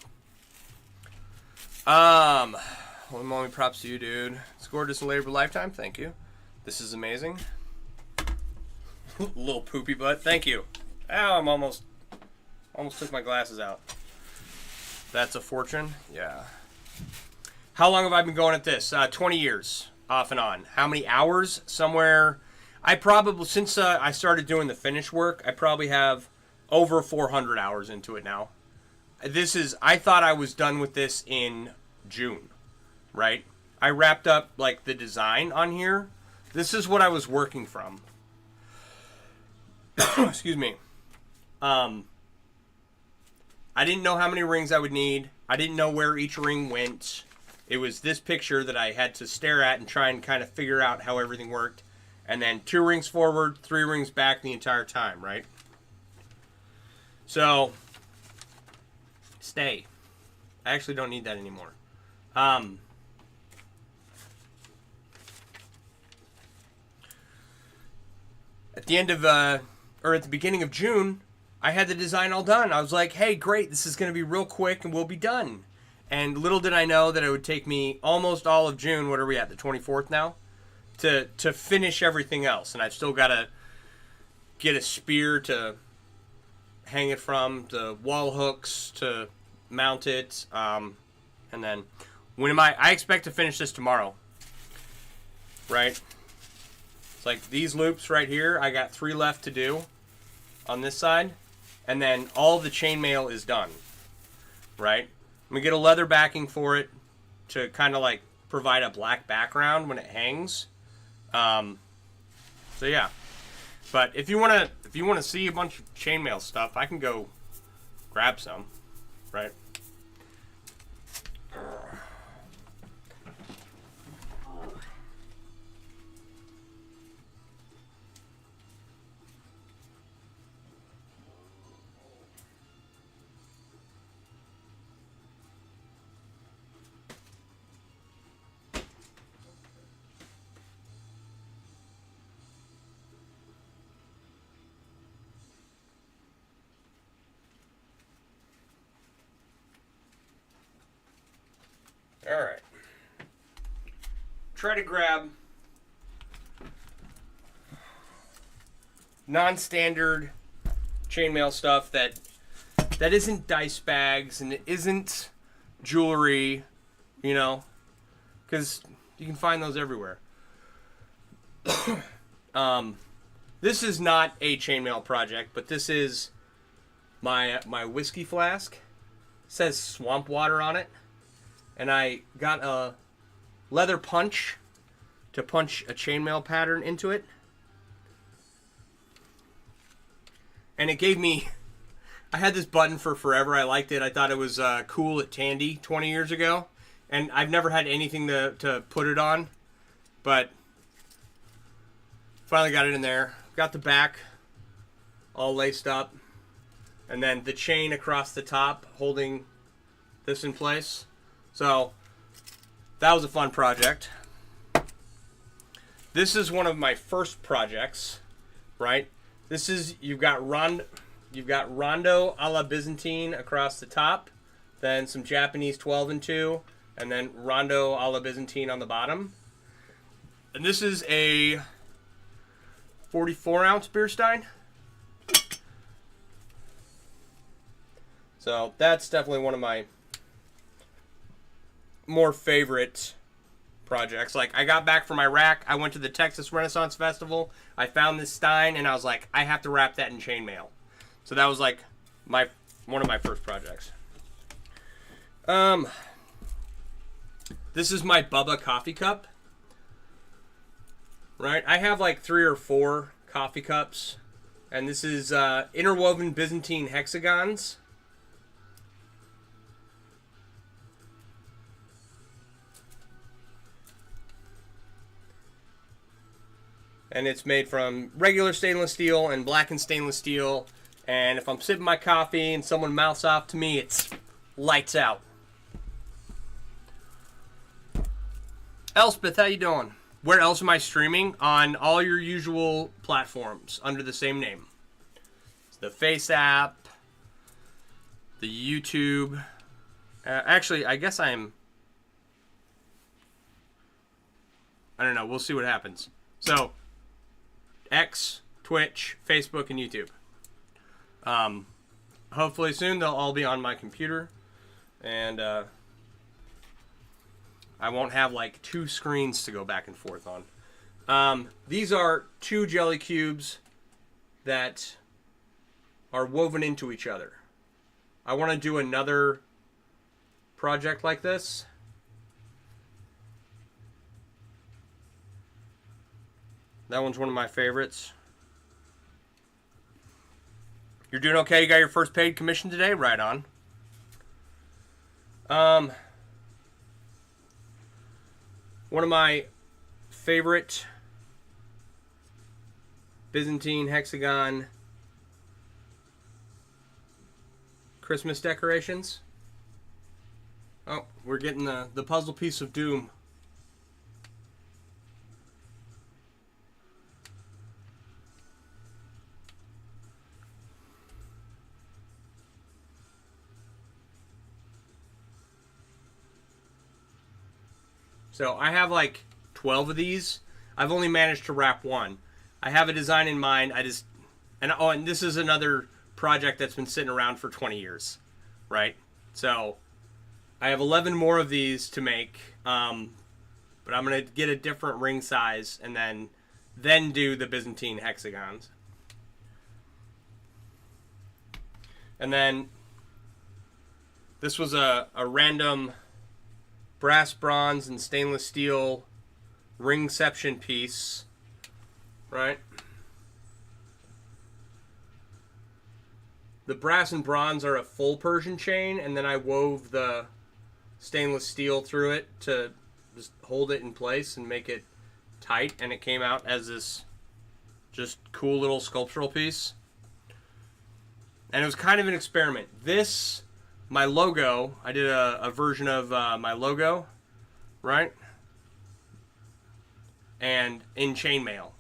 Well, mommy, props to you, dude. It's gorgeous and labor of a lifetime. Thank you. This is amazing. Little poopy butt. Thank you. Ow, I'm almost took my glasses out. That's a fortune. Yeah. How long have I been going at this? 20 years, off and on. How many hours? Somewhere. I probably, since I started doing the finish work, I probably have over 400 hours into it now. I thought I was done with this in June, right? I wrapped up, like, the design on here. This is what I was working from. Excuse me. I didn't know how many rings I would need. I didn't know where each ring went. It was this picture that I had to stare at and try and kind of figure out how everything worked. And then 2 rings forward, 3 rings back the entire time, right? So... Stay. I actually don't need that anymore. At the end of, or at the beginning of June, I had the design all done. I was like, hey, great, this is going to be real quick and we'll be done. And little did I know that it would take me almost all of June, what are we at, the 24th now? To finish everything else. And I've still got to get a spear to hang it from, the wall hooks to mount it, and then when I expect to finish this tomorrow, right? It's like these loops right here, I got 3 left to do on this side, and then all the chainmail is done, right? I'm gonna get a leather backing for it to kind of like provide a black background when it hangs. So yeah, but if you wanna see a bunch of chainmail stuff, I can go grab some, right? All right. Try to grab non-standard chainmail stuff that isn't dice bags and it isn't jewelry, you know, because you can find those everywhere. This is not a chainmail project, but this is my whiskey flask. It says swamp water on it. And I got a leather punch to punch a chainmail pattern into it. And it gave me... I had this button for forever. I liked it. I thought it was cool at Tandy 20 years ago. And I've never had anything to put it on. But finally got it in there. Got the back all laced up. And then the chain across the top holding this in place. So, that was a fun project. This is one of my first projects, right? This is, you've got Rondo a la Byzantine across the top, then some Japanese 12 and 2, and then Rondo a la Byzantine on the bottom. And this is a 44-ounce beer stein. So that's definitely one of my more favorite projects. Like, I got back from Iraq, I went to the Texas Renaissance Festival, I found this stein, and I was like, I have to wrap that in chainmail. So that was like one of my first projects. This is my Bubba coffee cup. Right? I have like 3 or 4 coffee cups. And this is interwoven Byzantine hexagons. And it's made from regular stainless steel and blackened stainless steel. And if I'm sipping my coffee and someone mouths off to me, it's lights out. Elspeth, how you doing? Where else am I streaming? On all your usual platforms under the same name. It's the Face app, the YouTube. Actually, I guess I don't know. We'll see what happens. So, X, Twitch, Facebook, and YouTube. Hopefully soon they'll all be on my computer. And I won't have like 2 screens to go back and forth on. These are 2 jelly cubes that are woven into each other. I want to do another project like this. That one's one of my favorites. You're doing okay? You got your first paid commission today? Right on. One of my favorite Byzantine hexagon Christmas decorations. Oh, we're getting the puzzle piece of doom. So I have like 12 of these. I've only managed to wrap one. I have a design in mind. And this is another project that's been sitting around for 20 years, right? So I have 11 more of these to make, but I'm gonna get a different ring size and then do the Byzantine hexagons. And then this was a random brass, bronze, and stainless steel ringception piece, right? The brass and bronze are a full Persian chain, and then I wove the stainless steel through it to just hold it in place and make it tight, and it came out as this just cool little sculptural piece. And it was kind of an experiment. My logo, I did a version of my logo, right? And in chainmail.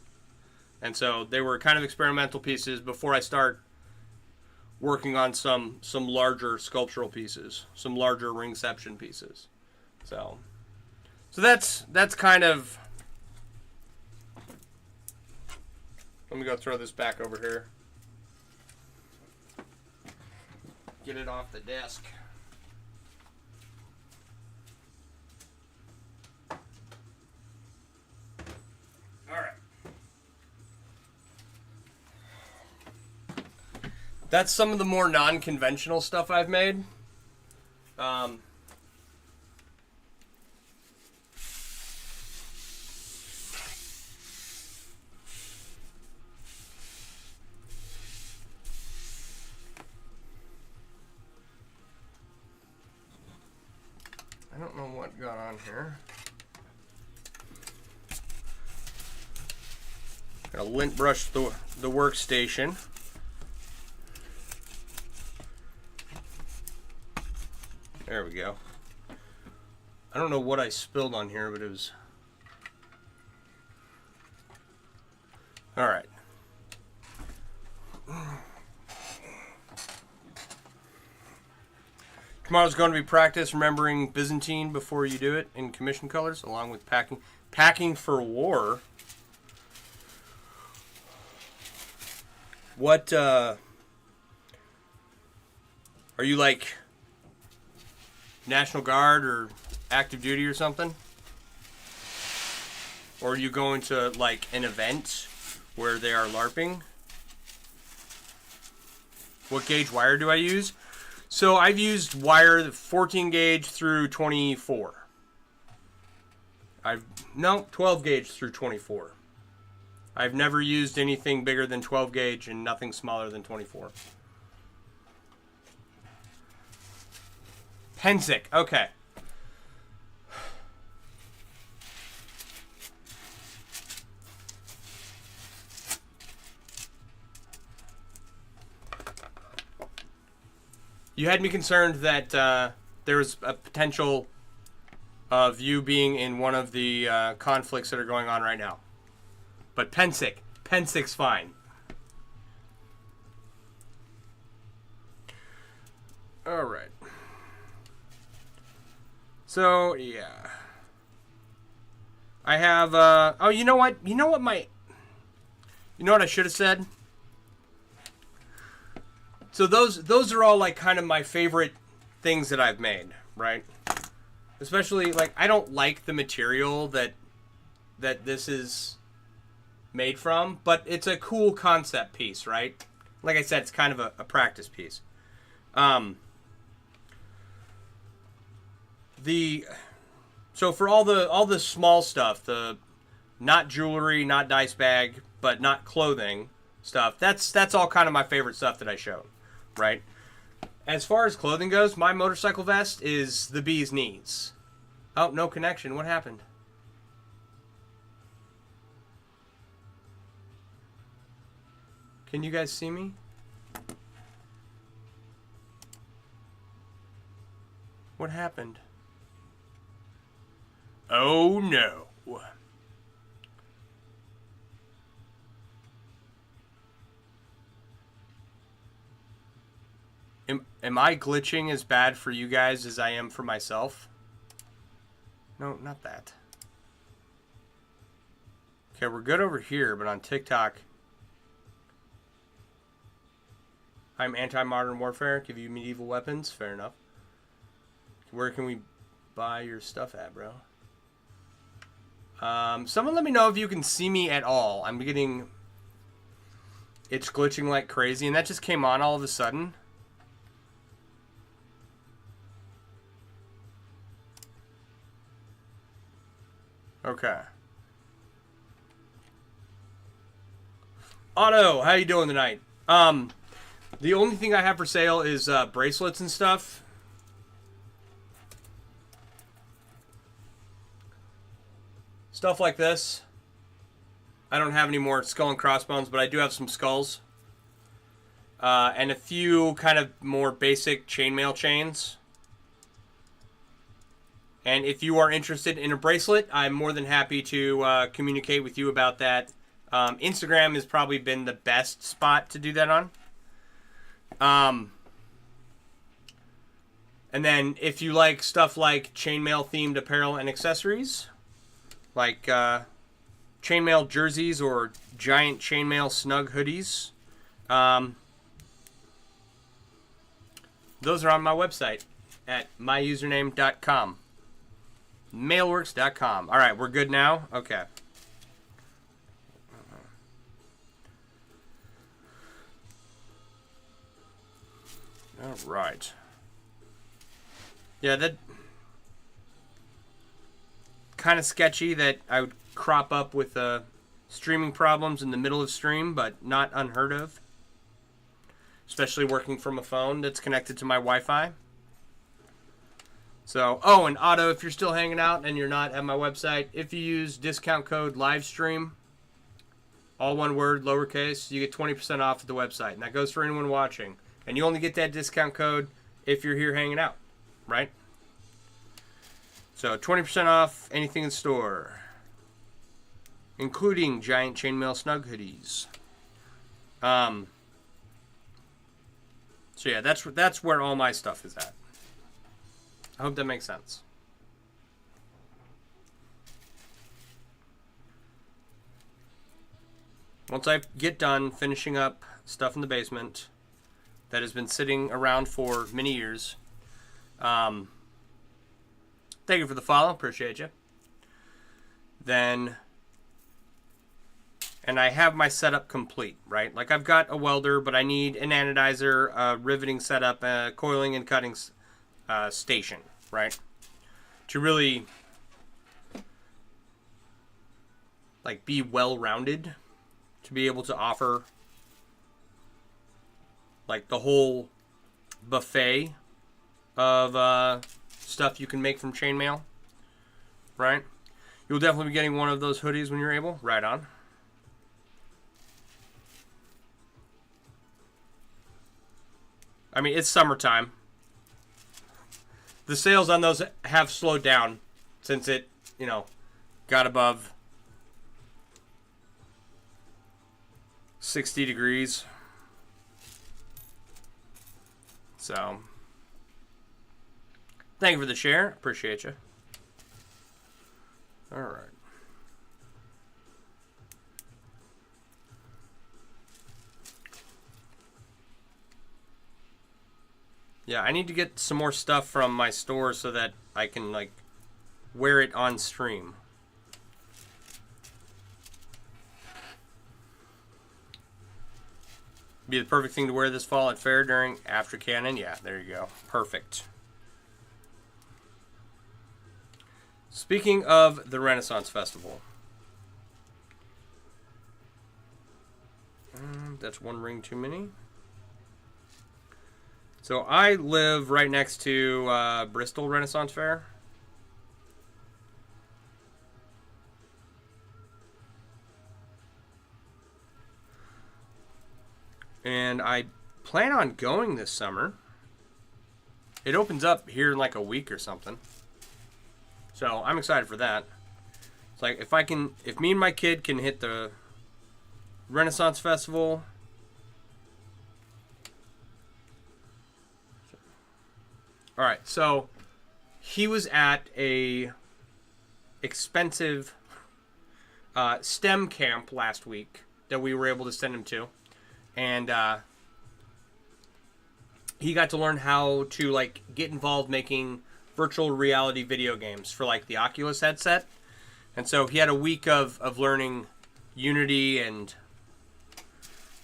And so they were kind of experimental pieces before I start working on some larger sculptural pieces, some larger ringception pieces. So that's kind of... Let me go throw this back over here. Get it off the desk. All right. That's some of the more non-conventional stuff I've made. I don't know what got on here. Gotta lint brush the workstation. There we go. I don't know what I spilled on here, but it was... Alright. Tomorrow's going to be practice remembering Byzantine before you do it in commission colors, along with packing for war. What, are you like National Guard or active duty or something? Or are you going to like an event where they are LARPing? What gauge wire do I use? So I've used wire 14 gauge through 24. 12 gauge through 24. I've never used anything bigger than 12 gauge and nothing smaller than 24. Pensick, okay. You had me concerned that there was a potential of you being in one of the conflicts that are going on right now. But Pensick's fine. All right. So, yeah. I have, oh, you know what? You know what I should have said? So those are all like kind of my favorite things that I've made, right? Especially like I don't like the material that this is made from, but it's a cool concept piece, right? Like I said, it's kind of a practice piece. So for all the small stuff, the not jewelry, not dice bag, but not clothing stuff, that's all kind of my favorite stuff that I showed. Right? As far as clothing goes, my motorcycle vest is the bee's knees. Oh, no connection. What happened? Can you guys see me? What happened? Oh, no. Am I glitching as bad for you guys as I am for myself? No, not that. Okay, we're good over here, but on TikTok, I'm anti-modern warfare. Give you medieval weapons. Fair enough. Where can we buy your stuff at, bro? Someone let me know if you can see me at all. I'm getting... It's glitching like crazy, and that just came on all of a sudden. Okay. Otto, how you doing tonight? The only thing I have for sale is bracelets and stuff. Stuff like this. I don't have any more skull and crossbones, but I do have some skulls. And a few kind of more basic chainmail chains. And if you are interested in a bracelet, I'm more than happy to communicate with you about that. Instagram has probably been the best spot to do that on. And then if you like stuff like chainmail themed apparel and accessories, like chainmail jerseys or giant chainmail snug hoodies, those are on my website at myusername.com. Mailworks.com. All right, we're good now? Okay. All right. Yeah, that kind of sketchy that I would crop up with streaming problems in the middle of stream, but not unheard of. Especially working from a phone that's connected to my Wi-Fi. So, oh, and Otto, if you're still hanging out and you're not at my website, if you use discount code LIVESTREAM, all one word, lowercase, you get 20% off at the website. And that goes for anyone watching. And you only get that discount code if you're here hanging out, right? So, 20% off anything in store, including giant chainmail snug hoodies. So yeah, that's where all my stuff is at. I hope that makes sense. once I get done finishing up stuff in the basement that has been sitting around for many years, thank you for the follow. Appreciate you. Then, and I have my setup complete, right? Like I've got a welder, but I need an anodizer, a riveting setup, a coiling and cutting station, right? To really like be well-rounded, to be able to offer like the whole buffet of stuff you can make from chainmail, right? You'll definitely be getting one of those hoodies when you're able. Right on. I mean, it's summertime. The sales on those have slowed down since it, you know, got above 60 degrees. So, thank you for the share. Appreciate you. All right. Yeah, I need to get some more stuff from my store so that I can, like, wear it on stream. Be the perfect thing to wear this fall at fair during after Cannon. Yeah, there you go. Perfect. Speaking of the Renaissance Festival. That's one ring too many. So I live right next to Bristol Renaissance Fair. And I plan on going this summer. It opens up here in like a week or something. So I'm excited for that. It's like if me and my kid can hit the Renaissance Festival. All right, so he was at a expensive STEM camp last week that we were able to send him to. And he got to learn how to like get involved making virtual reality video games for like the Oculus headset. And so he had a week of learning Unity and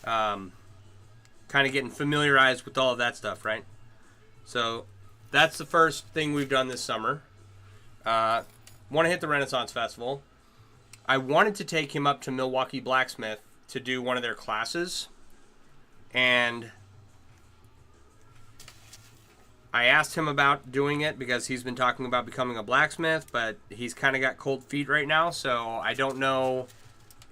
kind of getting familiarized with all of that stuff, right? So that's the first thing we've done this summer. Want to hit the Renaissance Festival. I wanted to take him up to Milwaukee Blacksmith to do one of their classes. And I asked him about doing it because he's been talking about becoming a blacksmith, but he's kind of got cold feet right now, so I don't know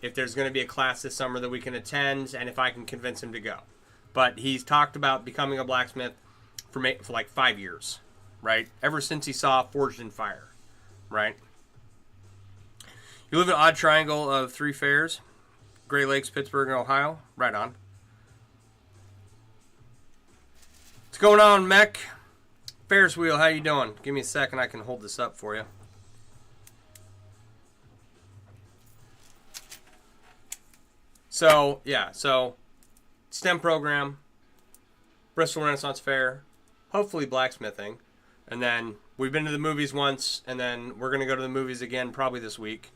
if there's going to be a class this summer that we can attend and if I can convince him to go. But he's talked about becoming a blacksmith for like 5 years, right? Ever since he saw Forged in Fire, right? You live in an odd triangle of 3 fairs, Great Lakes, Pittsburgh, and Ohio. Right on. What's going on, Mech? Ferris wheel, how you doing? Give me a second, I can hold this up for you. So, yeah, STEM program, Bristol Renaissance Fair, hopefully blacksmithing, and then we've been to the movies once, and then we're going to go to the movies again probably this week.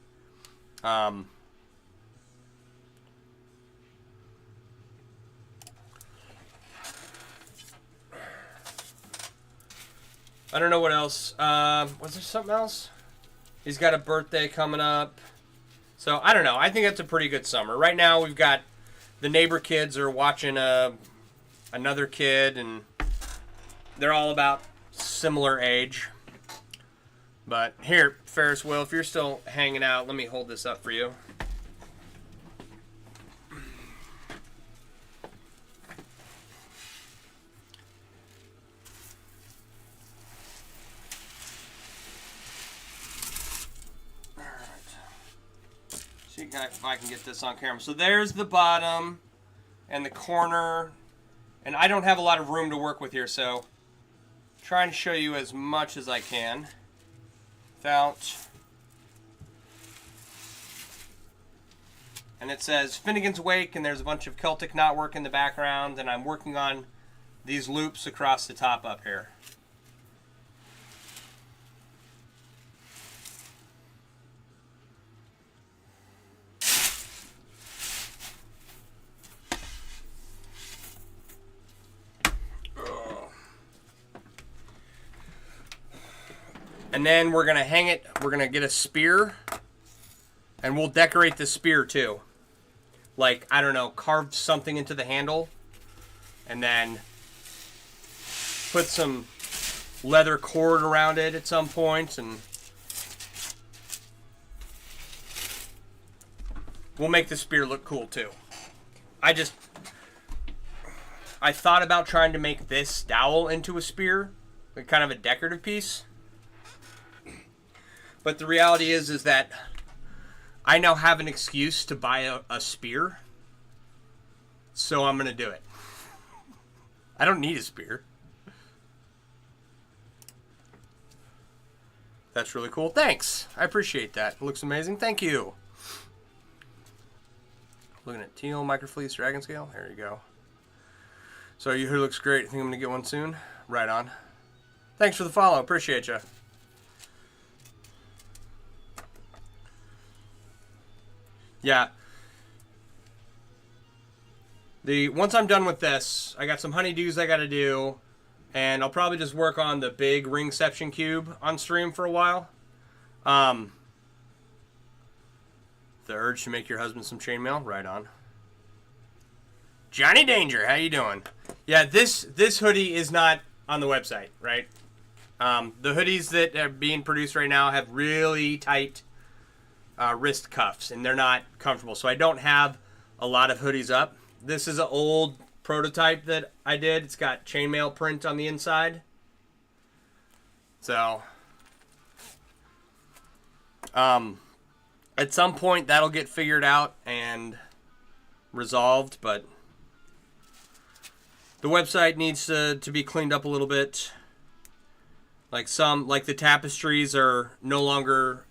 I don't know what else. Was there something else? He's got a birthday coming up. So, I don't know. I think that's a pretty good summer. Right now, we've got the neighbor kids are watching another kid, and they're all about similar age. But here, Ferris wheel, if you're still hanging out, let me hold this up for you. If I can get this on camera. So there's the bottom and the corner, and I don't have a lot of room to work with here, so I'm trying to show you as much as I can without And it says Finnegans Wake, and there's a bunch of Celtic knotwork in the background, and I'm working on these loops across the top up here. And then we're going to hang it, we're going to get a spear, and we'll decorate the spear too. Like, I don't know, carve something into the handle, and then put some leather cord around it at some point, and we'll make the spear look cool too. I thought about trying to make this dowel into a spear, like kind of a decorative piece. But the reality is that I now have an excuse to buy a spear, so I'm going to do it. I don't need a spear. That's really cool. Thanks. I appreciate that. It looks amazing. Thank you. Looking at teal, microfleece, dragon scale. There you go. So your hood looks great. I think I'm going to get one soon. Right on. Thanks for the follow. Appreciate you. Yeah. Once I'm done with this, I got some honeydews I got to do, and I'll probably just work on the big ringception cube on stream for a while. The urge to make your husband some chainmail, right on. Johnny Danger, how you doing? Yeah, this hoodie is not on the website, right? The hoodies that are being produced right now have really tight wrist cuffs, and they're not comfortable. So I don't have a lot of hoodies up. This is an old prototype that I did. It's got chainmail print on the inside. So, at some point that'll get figured out and resolved, but the website needs to be cleaned up a little bit. Like the tapestries are no longer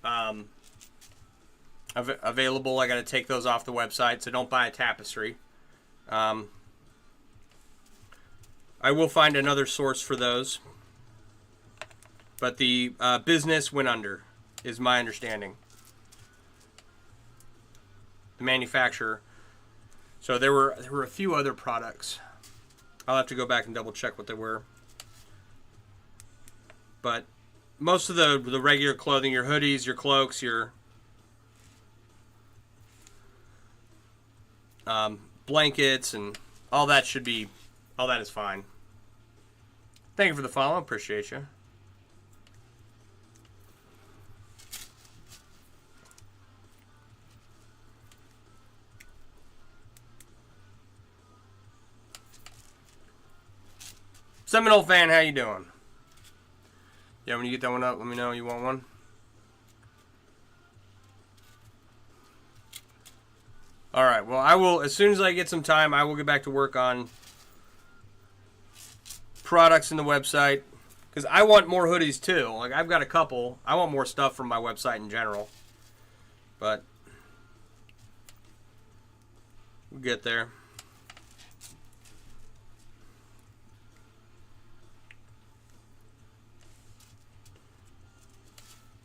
available. I got to take those off the website, so don't buy a tapestry. I will find another source for those, but the business went under, is my understanding. The manufacturer. So there were a few other products. I'll have to go back and double check what they were. But most of the regular clothing, your hoodies, your cloaks, your blankets, and all that is fine. Thank you for the follow. Appreciate you. Seminole fan, how you doing? Yeah, when you get that one up, let me know you want one. Alright, well, I will, as soon as I get some time, I will get back to work on products in the website. Because I want more hoodies, too. Like, I've got a couple. I want more stuff from my website in general. But we'll get there.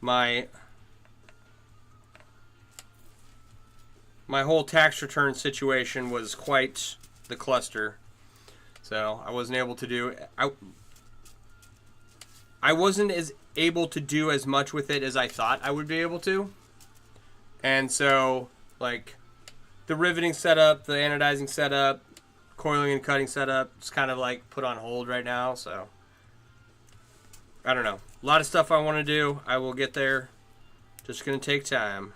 My whole tax return situation was quite the cluster, so I wasn't able to do. I wasn't able to do as much with it as I thought I would be able to, and so like the riveting setup, the anodizing setup, coiling and cutting setup, it's kind of like put on hold right now. So I don't know. A lot of stuff I want to do. I will get there. Just going to take time.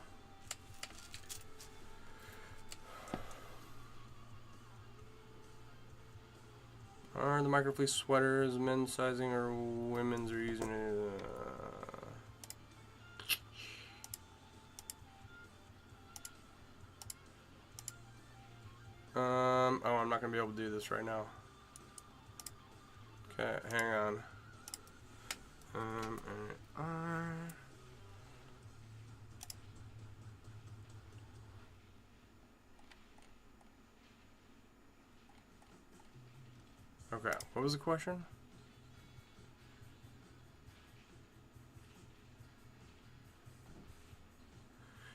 Are the microfleece sweaters men's sizing or women's are using it? Oh, I'm not going to be able to do this right now. Okay, hang on. Okay, what was the question?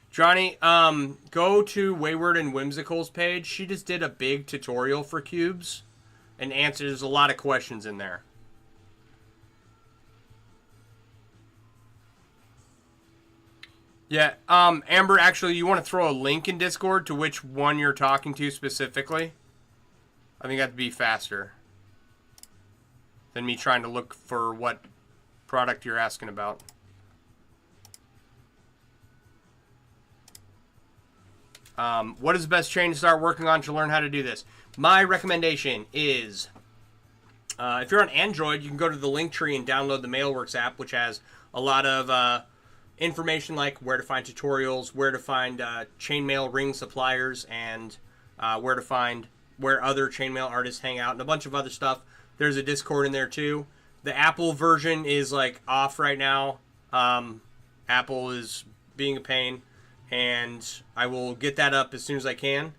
Johnny, go to Wayward and Whimsical's page. She just did a big tutorial for cubes and answers a lot of questions in there. Yeah, Amber, actually, you want to throw a link in Discord to which one you're talking to specifically? I think that'd be faster than me trying to look for what product you're asking about. What is the best chain to start working on to learn how to do this? My recommendation is, if you're on Android, you can go to the Linktree and download the Mailworks app, which has a lot of information like where to find tutorials, where to find chainmail ring suppliers, and where to find where other chainmail artists hang out, and a bunch of other stuff. There's a Discord in there too. The Apple version is like off right now. Apple is being a pain, and I will get that up as soon as I can.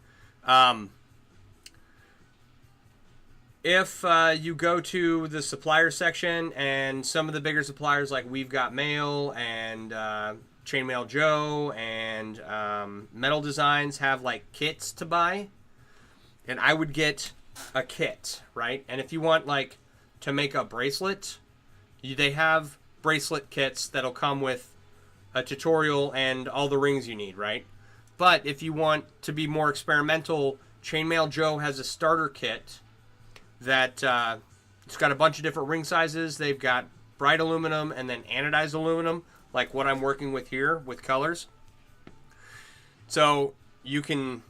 If you go to the supplier section, and some of the bigger suppliers like We've Got Mail and Chainmail Joe and Metal Designs have like kits to buy, and I would get a kit, right? And if you want like to make a bracelet, they have bracelet kits that'll come with a tutorial and all the rings you need, right? But if you want to be more experimental, Chainmail Joe has a starter kit that it's got a bunch of different ring sizes. They've got bright aluminum and then anodized aluminum, like what I'm working with here with colors. So you can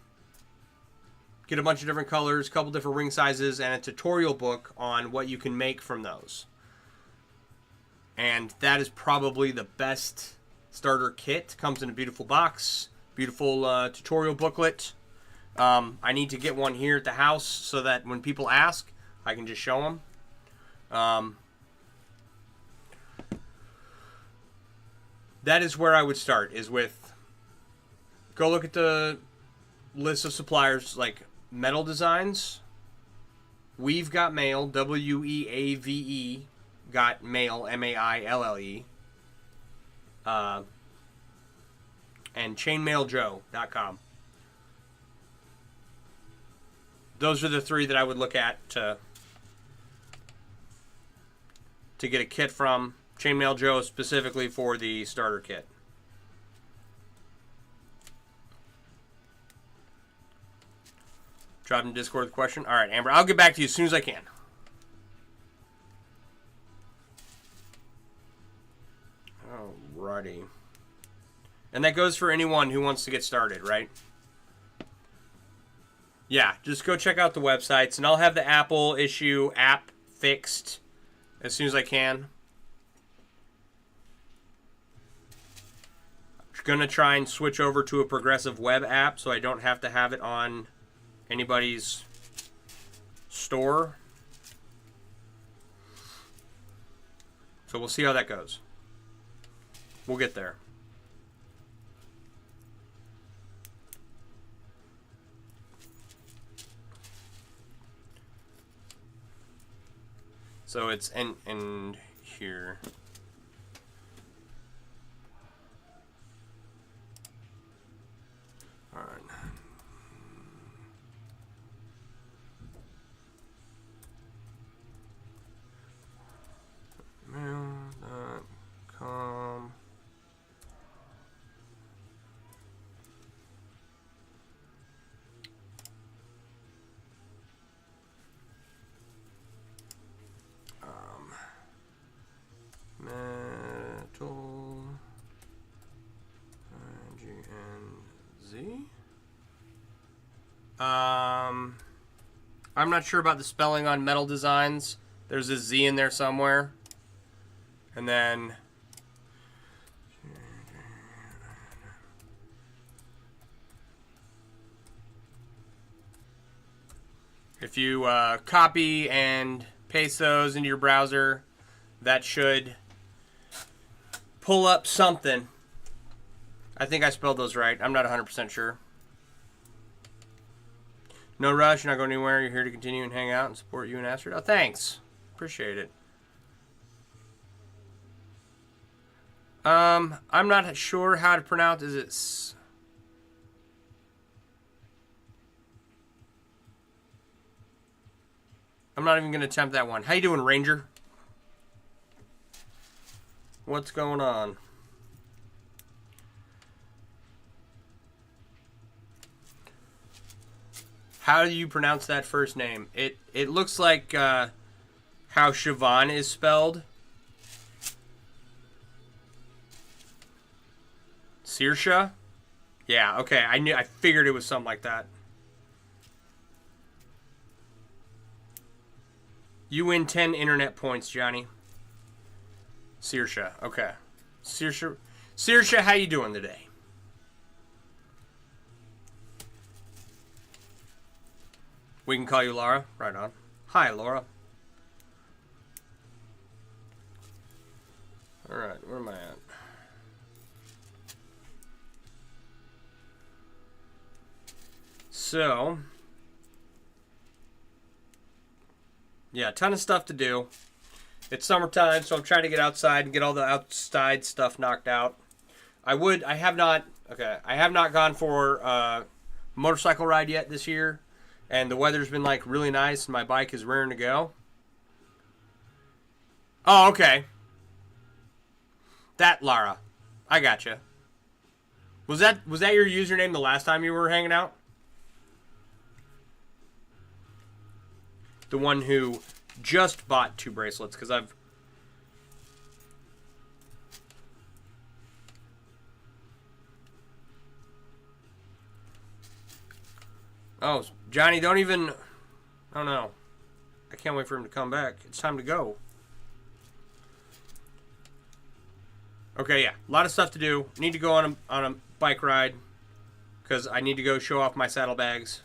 get a bunch of different colors, a couple different ring sizes, and a tutorial book on what you can make from those. And that is probably the best starter kit. Comes in a beautiful box, beautiful tutorial booklet. I need to get one here at the house so that when people ask, I can just show them. That is where I would start, is with, go look at the list of suppliers like Metal Designs, We've Got Mail, W-E-A-V-E, got Mail, M-A-I-L-L-E, and chainmailjoe.com. Those are the three that I would look at to get a kit from. Chainmail Joe specifically for the starter kit. Drop in Discord the question. All right, Amber, I'll get back to you as soon as I can. Alrighty. And that goes for anyone who wants to get started, right? Yeah, just go check out the websites, and I'll have the Apple issue app fixed as soon as I can. I'm going to try and switch over to a progressive web app so I don't have to have it on anybody's store. So we'll see how that goes. We'll get there. So it's in here. All right. Mail.com. Metal IGNZ. I'm not sure about the spelling on Metal Designs. There's a Z in there somewhere. And then if you copy and paste those into your browser, that should pull up something. I think I spelled those right. I'm not 100% sure. No rush. You're not going anywhere. You're here to continue and hang out and support you and Astrid. Oh, thanks. Appreciate it. I'm not sure how to pronounce. Is it? I'm not even going to attempt that one. How you doing, Ranger? What's going on? How do you pronounce that first name? It looks like how Siobhan is spelled. Saoirse? Yeah, okay. I figured it was something like that. You win 10 internet points, Johnny. Saoirse, okay. Saoirse, how you doing today? We can call you Laura? Right on. Hi, Laura. Alright, where am I at? So, yeah, a ton of stuff to do. It's summertime, so I'm trying to get outside and get all the outside stuff knocked out. I have not gone for a motorcycle ride yet this year, and the weather's been like really nice, and my bike is raring to go. Oh, okay. That Lara, I gotcha. Was that your username the last time you were hanging out? The one who just bought 2 bracelets, because I've... Oh, Johnny, don't even... I don't know. I can't wait for him to come back. It's time to go. Okay, yeah. A lot of stuff to do. Need to go on a bike ride, because I need to go show off my saddlebags.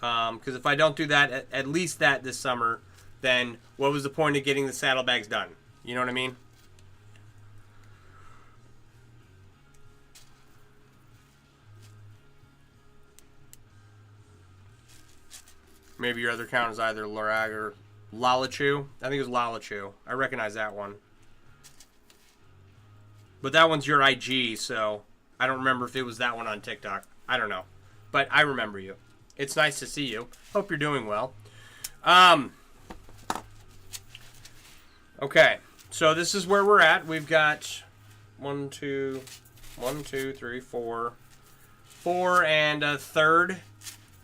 Because if I don't do that, at least that this summer, then what was the point of getting the saddlebags done? You know what I mean? Maybe your other account is either Lorag or Lalachu. I think it was Lalachu. I recognize that one. But that one's your IG, so I don't remember if it was that one on TikTok. I don't know. But I remember you. It's nice to see you. Hope you're doing well. Okay, so this is where we're at. We've got 4 and a third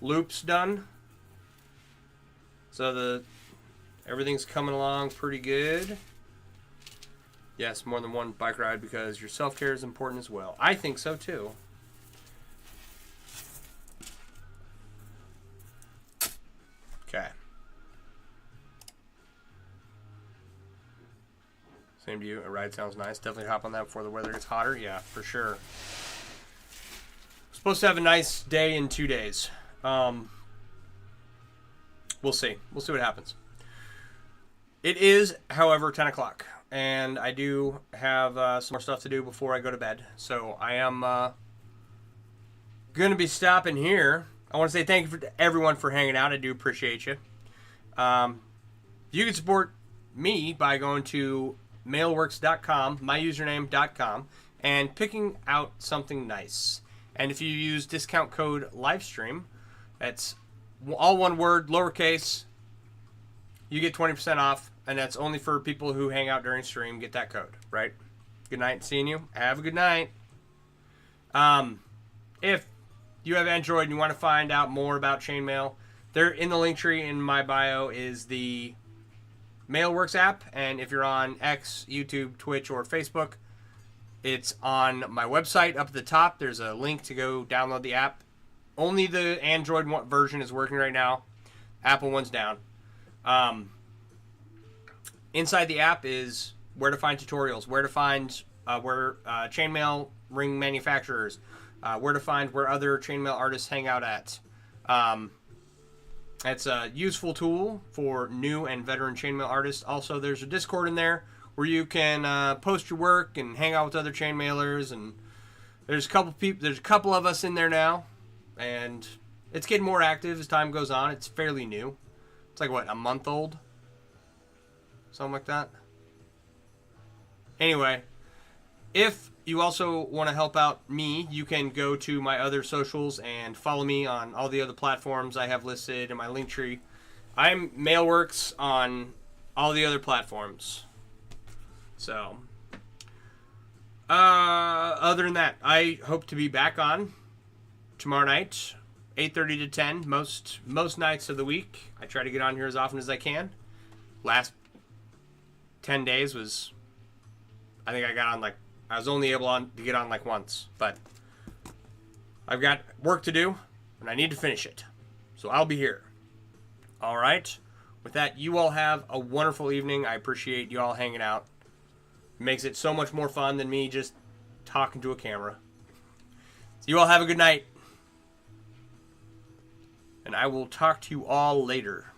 loops done. So everything's coming along pretty good. Yes, more than one bike ride because your self-care is important as well. I think so too. Okay. Same to you. A ride sounds nice. Definitely hop on that before the weather gets hotter. Yeah, for sure. Supposed to have a nice day in 2 days. We'll see. We'll see what happens. It is, however, 10 o'clock. And I do have some more stuff to do before I go to bed. So I am going to be stopping here. I want to say thank you to everyone for hanging out. I do appreciate you. You can support me by going to mailworks.com, myusername.com, and picking out something nice. And if you use discount code LIVESTREAM, that's all one word, lowercase, you get 20% off. And that's only for people who hang out during stream. Get that code, right? Good night, seeing you. Have a good night. If you have Android and you want to find out more about chainmail, there in the link tree in my bio is the Mailworks app. And if you're on X, YouTube, Twitch, or Facebook, it's on my website up at the top. There's a link to go download the app. Only the Android version is working right now. Apple one's down. Inside the app is where to find tutorials, where to find chainmail ring manufacturers, where to find where other chainmail artists hang out at. It's a useful tool for new and veteran chainmail artists. Also, there's a Discord in there where you can post your work and hang out with other chainmailers. And there's a couple of us in there now, and It's getting more active as time goes on. It's fairly new. It's like, what, a month old? Something like that. Anyway, if you also want to help out me, you can go to my other socials and follow me on all the other platforms I have listed in my link tree. I'm Mailworks on all the other platforms. So, other than that, I hope to be back on tomorrow night, 8:30 to 10, most nights of the week. I try to get on here as often as I can. Last 10 days was, I think I was only able to get on like once, but I've got work to do and I need to finish it. So I'll be here. All right. With that, you all have a wonderful evening. I appreciate you all hanging out. It makes it so much more fun than me just talking to a camera. So you all have a good night. And I will talk to you all later.